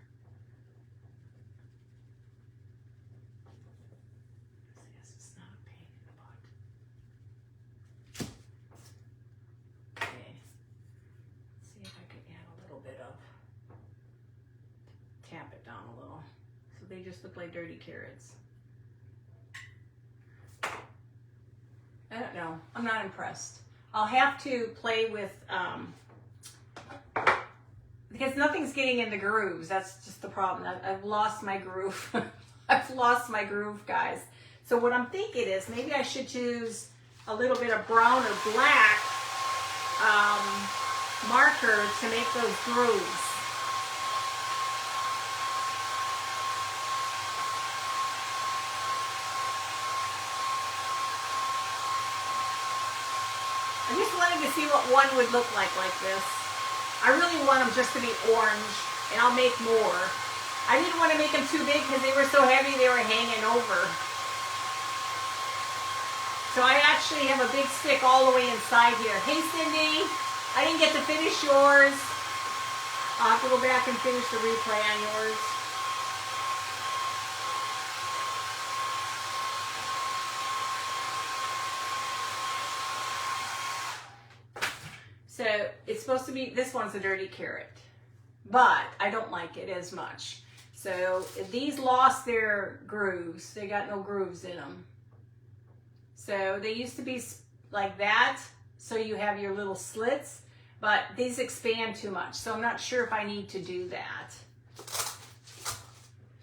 Yes, it's not a pain in the butt. Okay. Let's see if I can add a little bit of, tap it down a little. So they just look like dirty carrots. I don't know. I'm not impressed. I'll have to play with, because nothing's getting in the grooves. That's just the problem. I've lost my groove. I've lost my groove, guys. So what I'm thinking is maybe I should choose a little bit of brown or black marker to make those grooves. I just wanted to see what one would look like this. I really want them just to be orange, and I'll make more. I didn't want to make them too big because they were so heavy they were hanging over. So I actually have a big stick all the way inside here. Hey Cindy, I didn't get to finish yours. I'll have to go back and finish the replay on yours. So it's supposed to be, this one's a dirty carrot, but I don't like it as much. So these lost their grooves. They got no grooves in them. So they used to be like that. So you have your little slits, but these expand too much. So I'm not sure if I need to do that.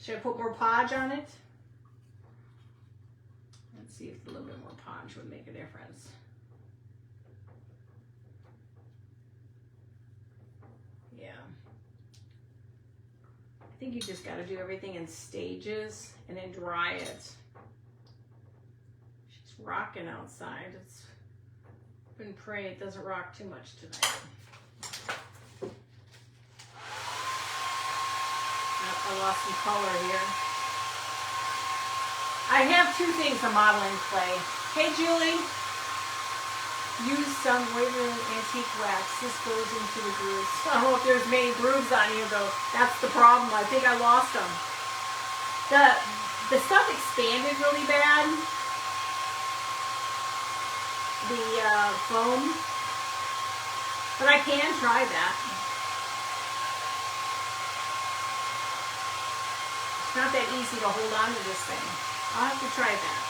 Should I put more podge on it? Let's see if a little bit more podge would make a difference. Yeah. I think you just got to do everything in stages and then dry it. She's rocking outside. It's been pray it doesn't rock too much tonight. I lost some color here. I have two things of modeling clay. Hey Julie, use some wavering antique wax. This goes into the grooves. I don't know if there's many grooves on here though. That's the problem. I think I lost them. The stuff expanded really bad. The foam. But I can try that. It's not that easy to hold on to this thing. I'll have to try that.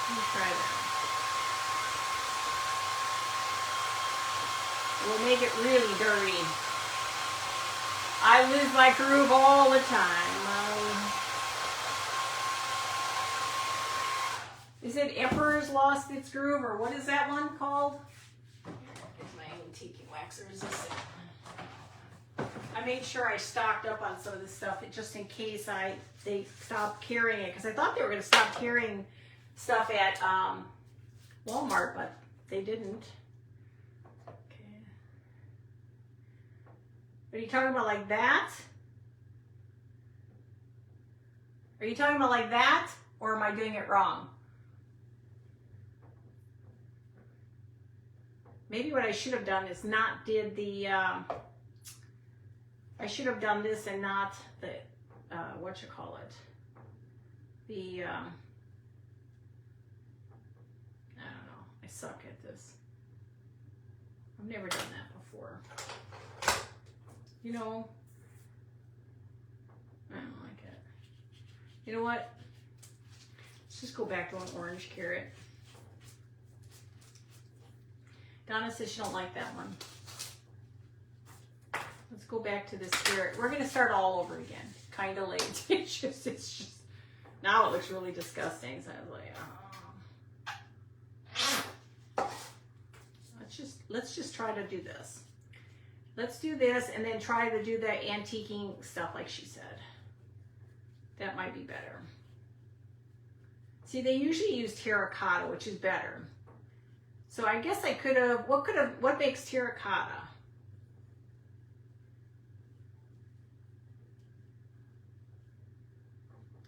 Let me try that. We'll make it really dirty. I lose my groove all the time. Is it Emperor's lost its groove, or what is that one called? Here's my antique waxer resistant. I made sure I stocked up on some of this stuff just in case they stopped carrying it, because I thought they were going to stop carrying stuff at Walmart, but they didn't. Okay. Are you talking about like that? Are you talking about like that, or am I doing it wrong? Maybe what I should have done is not did the, I should have done this and not the, what you call it? The, I don't know. I suck at this. I've never done that before. You know, I don't like it. You know what? Let's just go back to an orange carrot. Donna says she don't like that one. Let's go back to this carrot. We're going to start all over again. Kind of late. It's just, now it looks really disgusting. So I was like, oh. Let's just try to do this. Let's do this and then try to do the antiquing stuff like she said. That might be better. See, they usually use terracotta, which is better. So I guess I could have, what makes terracotta?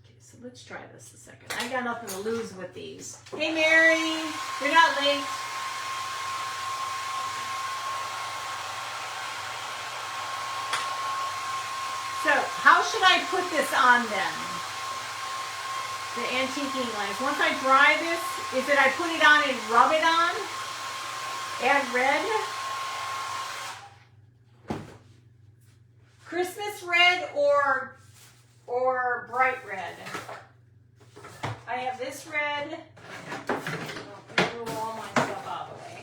Okay, so let's try this a second. I got nothing to lose with these. Hey Mary, you're not late. So how should I put this on then? The antiquing lines. Once I dry this, is it I put it on and rub it on? Add red. Christmas red or bright red? I have this red. Let me move all my stuff out of the way.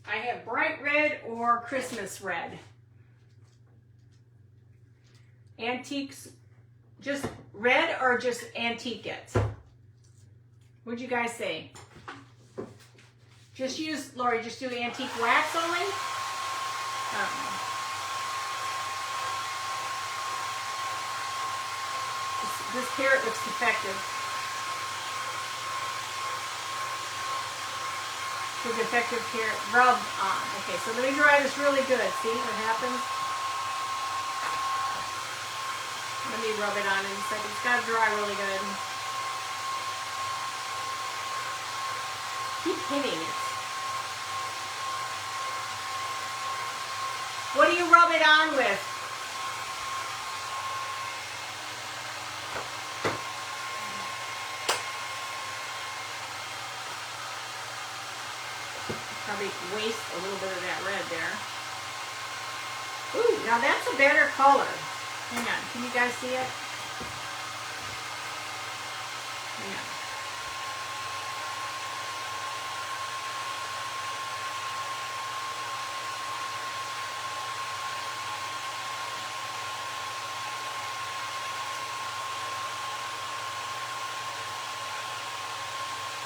I have bright red or Christmas red. Antiques, just red or just antique it? What'd you guys say? Just use, Lori, just do antique wax only? This carrot looks defective. The defective carrot rubbed on. Okay, so let me dry this really good. See what happens? Let me rub it on in a second. It's got to dry really good. Keep hitting it. What do you rub it on with? Probably waste a little bit of that red there. Ooh, now that's a better color. Hang on, can you guys see it? Hang on.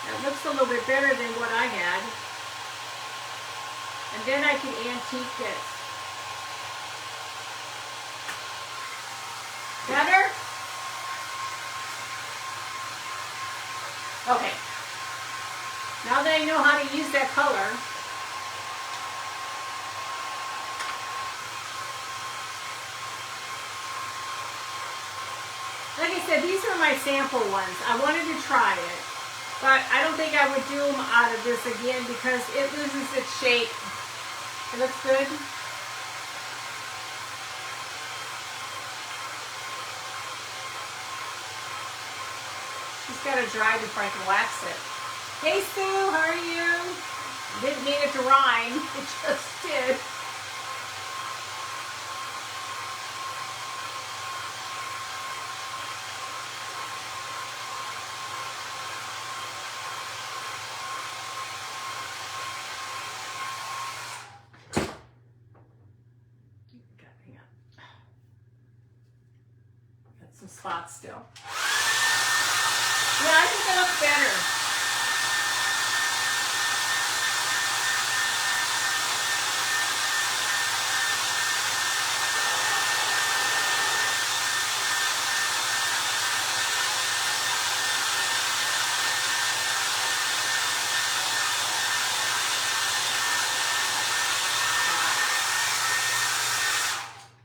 That looks a little bit better than what I had. And then I can antique this. Better? Okay. Now that I know how to use that color, like I said, these are my sample ones. I wanted to try it, but I don't think I would do them out of this again because it loses its shape. It looks good. Just gotta dry before I can wax it. Hey Sue, how are you? Didn't mean it to rhyme, it just did. Got some spots still. Yeah, I think that looks better.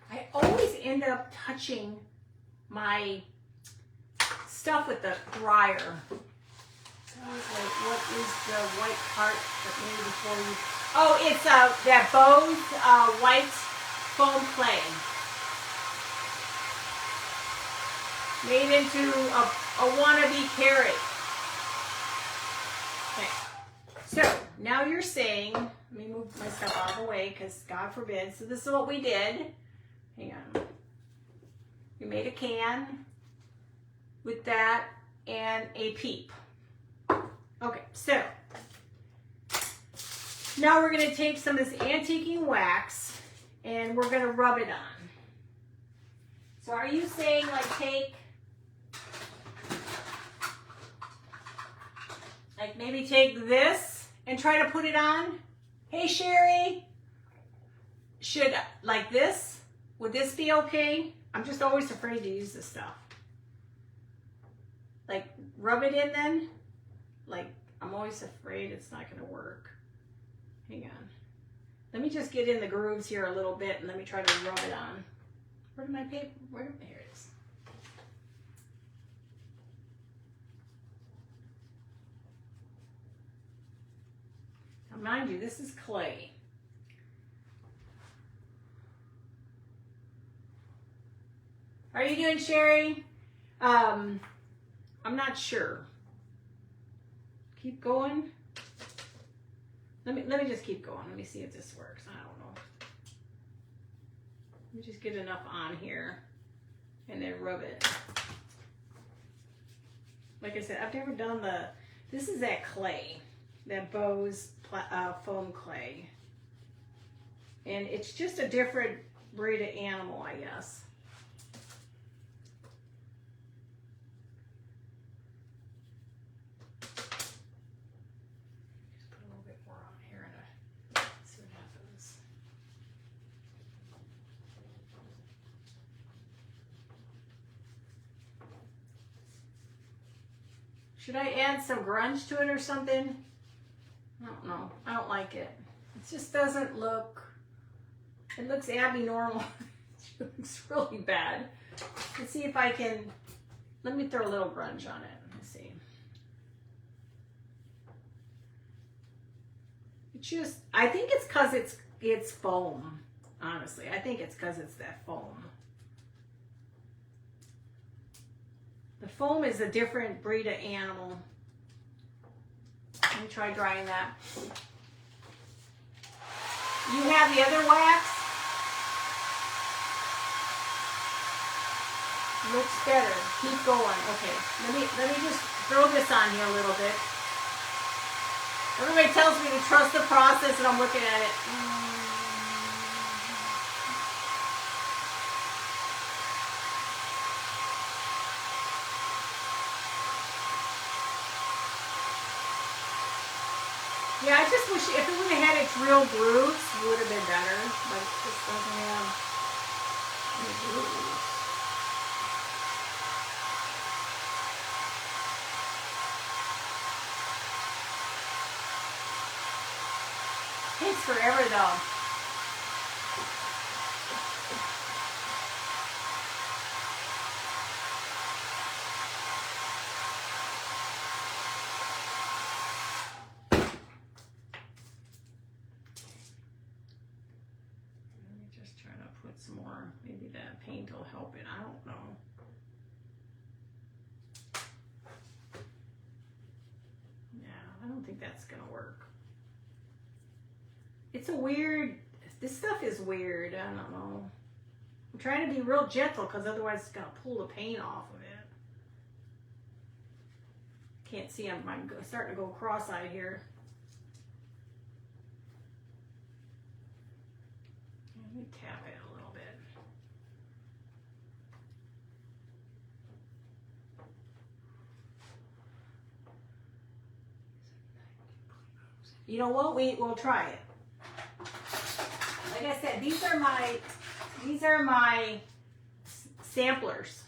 I always end up touching my stuff with the dryer. So I was like, what is the white part that made before you? Oh, it's that Bose white foam clay. Made into a wannabe carrot. Okay. So now you're saying Let me move my stuff out of the way because God forbid. So this is what we did. Hang on. We made a can with that and a peep. Okay, so now we're going to take some of this antiquing wax and we're going to rub it on. So are you saying like maybe take this and try to put it on? Hey Sherry, should like this? Would this be okay? I'm just always afraid to use this stuff. Like rub it in then? Like I'm always afraid it's not going to work. Hang on. Let me just get in the grooves here a little bit and let me try to rub it on. Where did my paper? Here it is. Now mind you, this is clay. How are you doing, Sherry? I'm not sure. Keep going. Let me just keep going. Let me see if this works. I don't know. Let me just get enough on here and then rub it. Like I said, I've never done this is that clay, that Bose foam clay. And it's just a different breed of animal, I guess. Should I add some grunge to it or something? I don't know. I don't like it. It just doesn't look, it looks abnormal. It looks really bad. Let's see if I can, let me throw a little grunge on it. Let's see. It's just, I think it's because it's foam, honestly. I think it's because it's that foam. The foam is a different breed of animal. Let me try drying that. You have the other wax? Looks better. Keep going. Okay. Let me just throw this on here a little bit. Everybody tells me to trust the process and I'm looking at it. Yeah, I just wish if it would have had its real grooves, it would have been better. But it just doesn't have any grooves. Takes forever though. Some more, maybe that paint will help it. I don't know. Yeah, I don't think that's gonna work. It's a weird, this stuff is weird. I don't know. I'm trying to be real gentle because otherwise it's gonna pull the paint off of it. Can't see, I'm starting to go cross-eyed here. Let me tap it a little bit. You know what? We'll try it. Like I said, these are my samplers.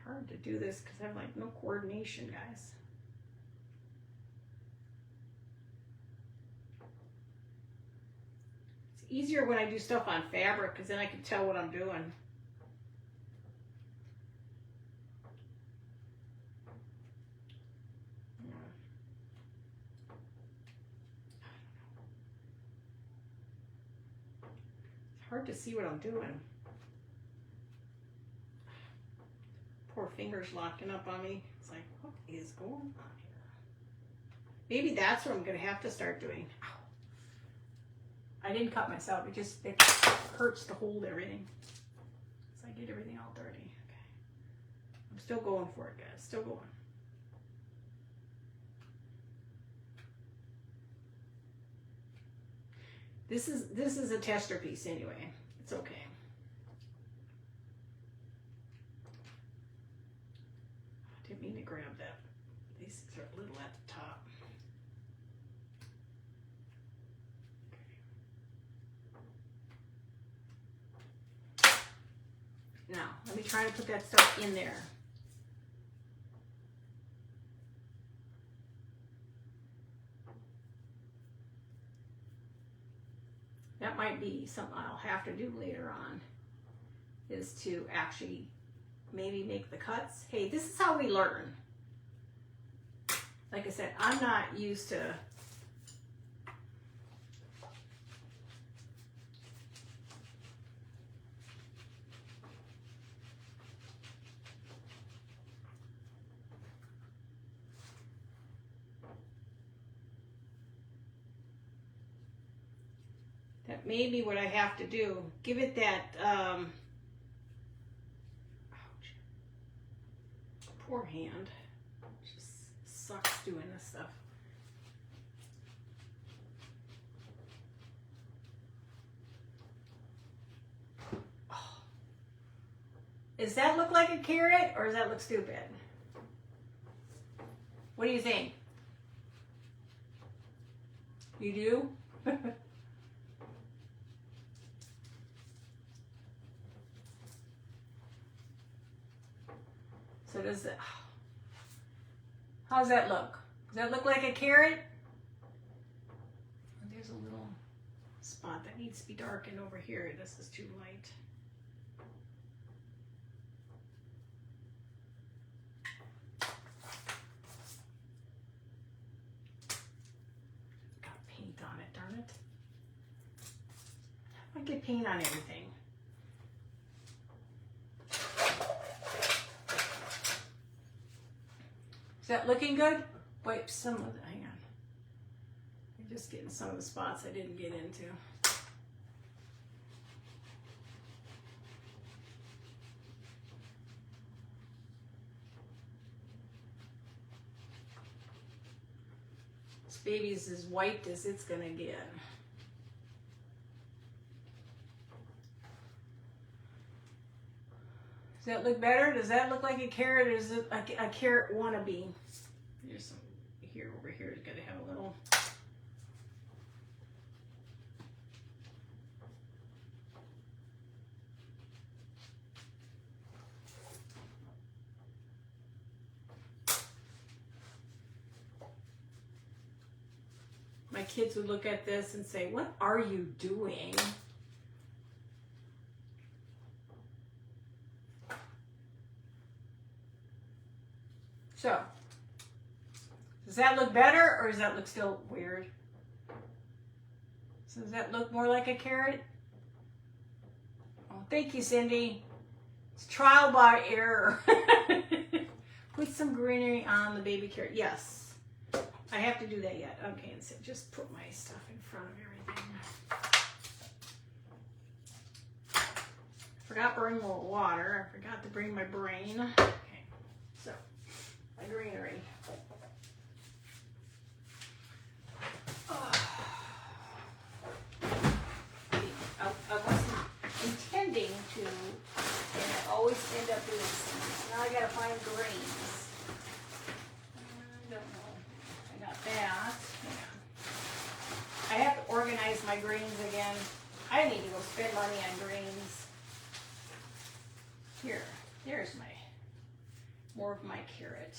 Hard to do this because I have like no coordination, guys. It's easier when I do stuff on fabric because then I can tell what I'm doing. hard to see what I'm doing. Poor fingers locking up on me. It's like, what is going on here? Maybe that's what I'm going to have to start doing. Ow. I didn't cut myself. It hurts to hold everything. So I get everything all dirty. Okay. I'm still going for it, guys. Still going. This is a tester piece anyway. It's okay. I didn't mean to grab that. These things are a little at the top. Okay. Now, let me try to put that stuff in there. That might be something I'll have to do later on, is to actually maybe make the cuts. Hey, this is how we learn. Like I said, I'm not used to that. May be what I have to do. Give it that ouch. Poor hand. Just sucks doing this stuff. Oh. Does that look like a carrot or does that look stupid? What do you think? You do? So does it, how's that look? Does that look like a carrot? There's a little spot that needs to be darkened over here. This is too light. Got paint on it, darn it. I get paint on everything. Is that looking good? Wipe some of the, hang on. I'm just getting some of the spots I didn't get into. This baby's as white as it's gonna get. Does that look better? Does that look like a carrot, or is it a carrot wannabe? There's some here, over here is going to have a little. My kids would look at this and say, "What are you doing?" So, does that look better or does that look still weird? So does that look more like a carrot? Oh, thank you, Cindy. It's trial by error. Put some greenery on the baby carrot. Yes. I have to do that yet. Okay, and so just put my stuff in front of everything. Forgot to bring more water. I forgot to bring my brain. Okay, so my greenery. I wasn't intending to, and I always end up doing this. Now I gotta find grains. I don't know. I got that. Yeah. I have to organize my grains again. I need to go spend money on grains. There's my, more of my carrot.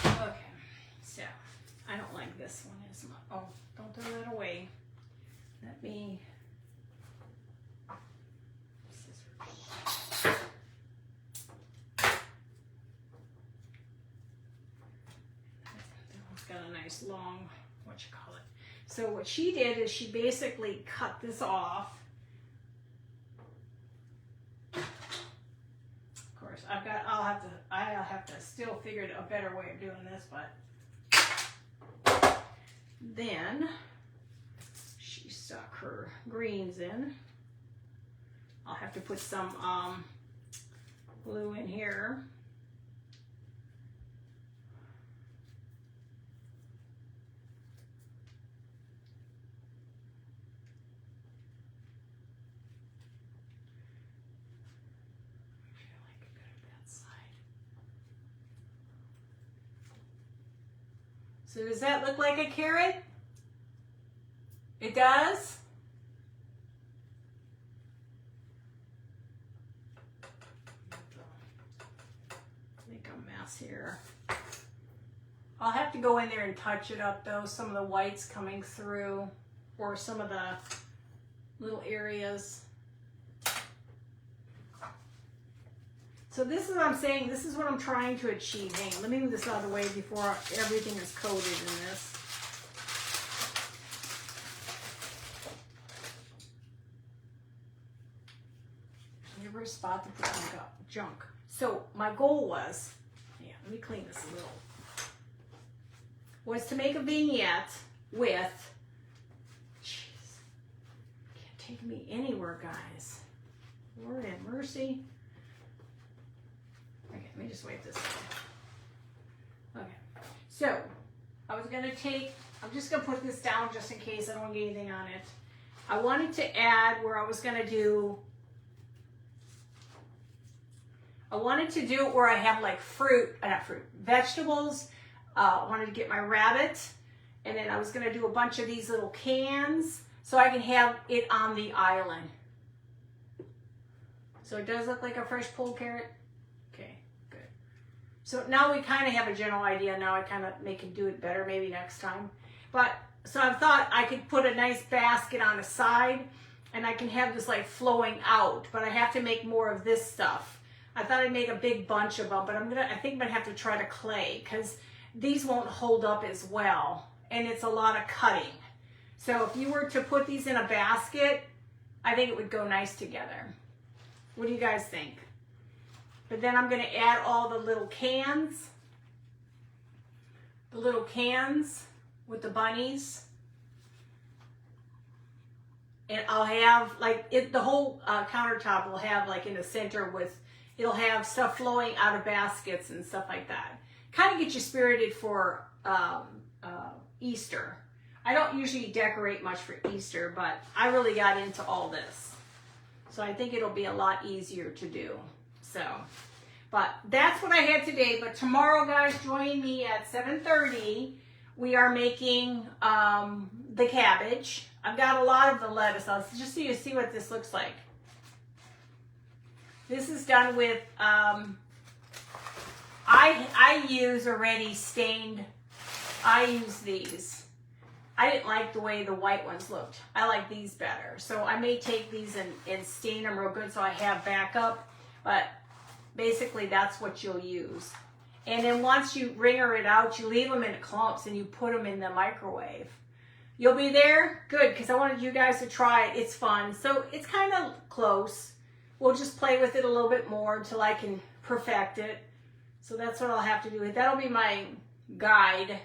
Okay, so I don't like this one as much. Oh, don't throw that away. Let me. Scissors. That one's got a nice long So what she did is she basically cut this off. Of course, I'll have to still figure out a better way of doing this, but then she stuck her greens in. I'll have to put some glue in here. So does that look like a carrot? It does? Make a mess here. I'll have to go in there and touch it up though, some of the whites coming through or some of the little areas. So this is what I'm saying, this is what I'm trying to achieve. Hang on, let me move this out of the way before everything is coated in this. Never a spot to put junk. So my goal was, let me clean this a little, was to make a vignette with, jeez, can't take me anywhere, guys. Lord have mercy. Okay, let me just wipe this away. Okay, so I was gonna I'm just gonna put this down just in case I don't get anything on it. I wanted to add where I was gonna do, I wanted to do it where I have like vegetables. I wanted to get my rabbit, and then I was gonna do a bunch of these little cans so I can have it on the island. So it does look like a fresh pulled carrot. Okay, good. So now we kind of have a general idea. Now I kind of can do it better maybe next time. But so I thought I could put a nice basket on the side, and I can have this like flowing out, but I have to make more of this stuff. I thought I'd make a big bunch of them, but I think I'm gonna have to try to clay because these won't hold up as well, and it's a lot of cutting. So if you were to put these in a basket, I think it would go nice together. What do you guys think? But then I'm gonna add all the little cans with the bunnies. And I'll have like the whole countertop will have like in the center it'll have stuff flowing out of baskets and stuff like that. Kind of get you spirited for Easter. I don't usually decorate much for Easter, but I really got into all this. So I think it'll be a lot easier to do. So, but that's what I had today. But tomorrow, guys, join me at 7:30. We are making the cabbage. I've got a lot of the lettuce on, just so you see what this looks like. This is done with, I use already stained, I use these. I didn't like the way the white ones looked. I like these better. So I may take these and stain them real good so I have backup, but basically that's what you'll use. And then once you wringer it out, you leave them in clumps and you put them in the microwave. You'll be there? Good, because I wanted you guys to try it. It's fun. So it's kind of close. We'll just play with it a little bit more until I can perfect it. So that's what I'll have to do. That'll be my guide.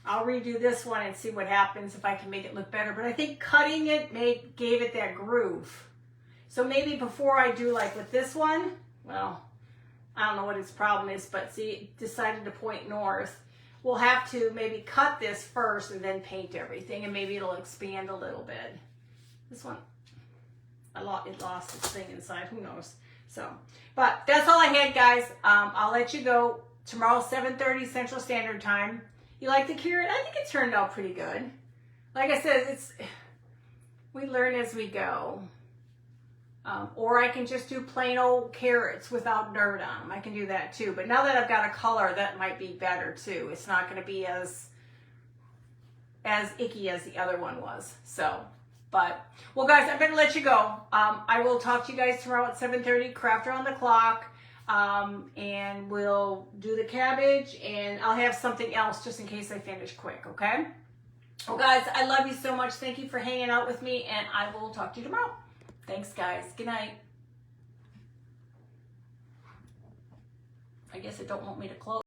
I'll redo this one and see what happens if I can make it look better. But I think cutting it gave it that groove. So maybe before I do like with this one, well, I don't know what its problem is, but see, it decided to point north. We'll have to maybe cut this first and then paint everything, and maybe it'll expand a little bit. This one, it lost its thing inside, who knows. So, but that's all I had, guys. I'll let you go. Tomorrow, 7:30 Central Standard Time. You like the carrot? I think it turned out pretty good. Like I said, we learn as we go. Or I can just do plain old carrots without dirt on them. I can do that too. But now that I've got a color, that might be better too. It's not going to be as icky as the other one was. So, but, well guys, I'm going to let you go. I will talk to you guys tomorrow at 7:30, craft around the clock. And we'll do the cabbage, and I'll have something else just in case I finish quick, okay? Well, guys, I love you so much. Thank you for hanging out with me, and I will talk to you tomorrow. Thanks, guys. Good night. I guess it don't want me to close.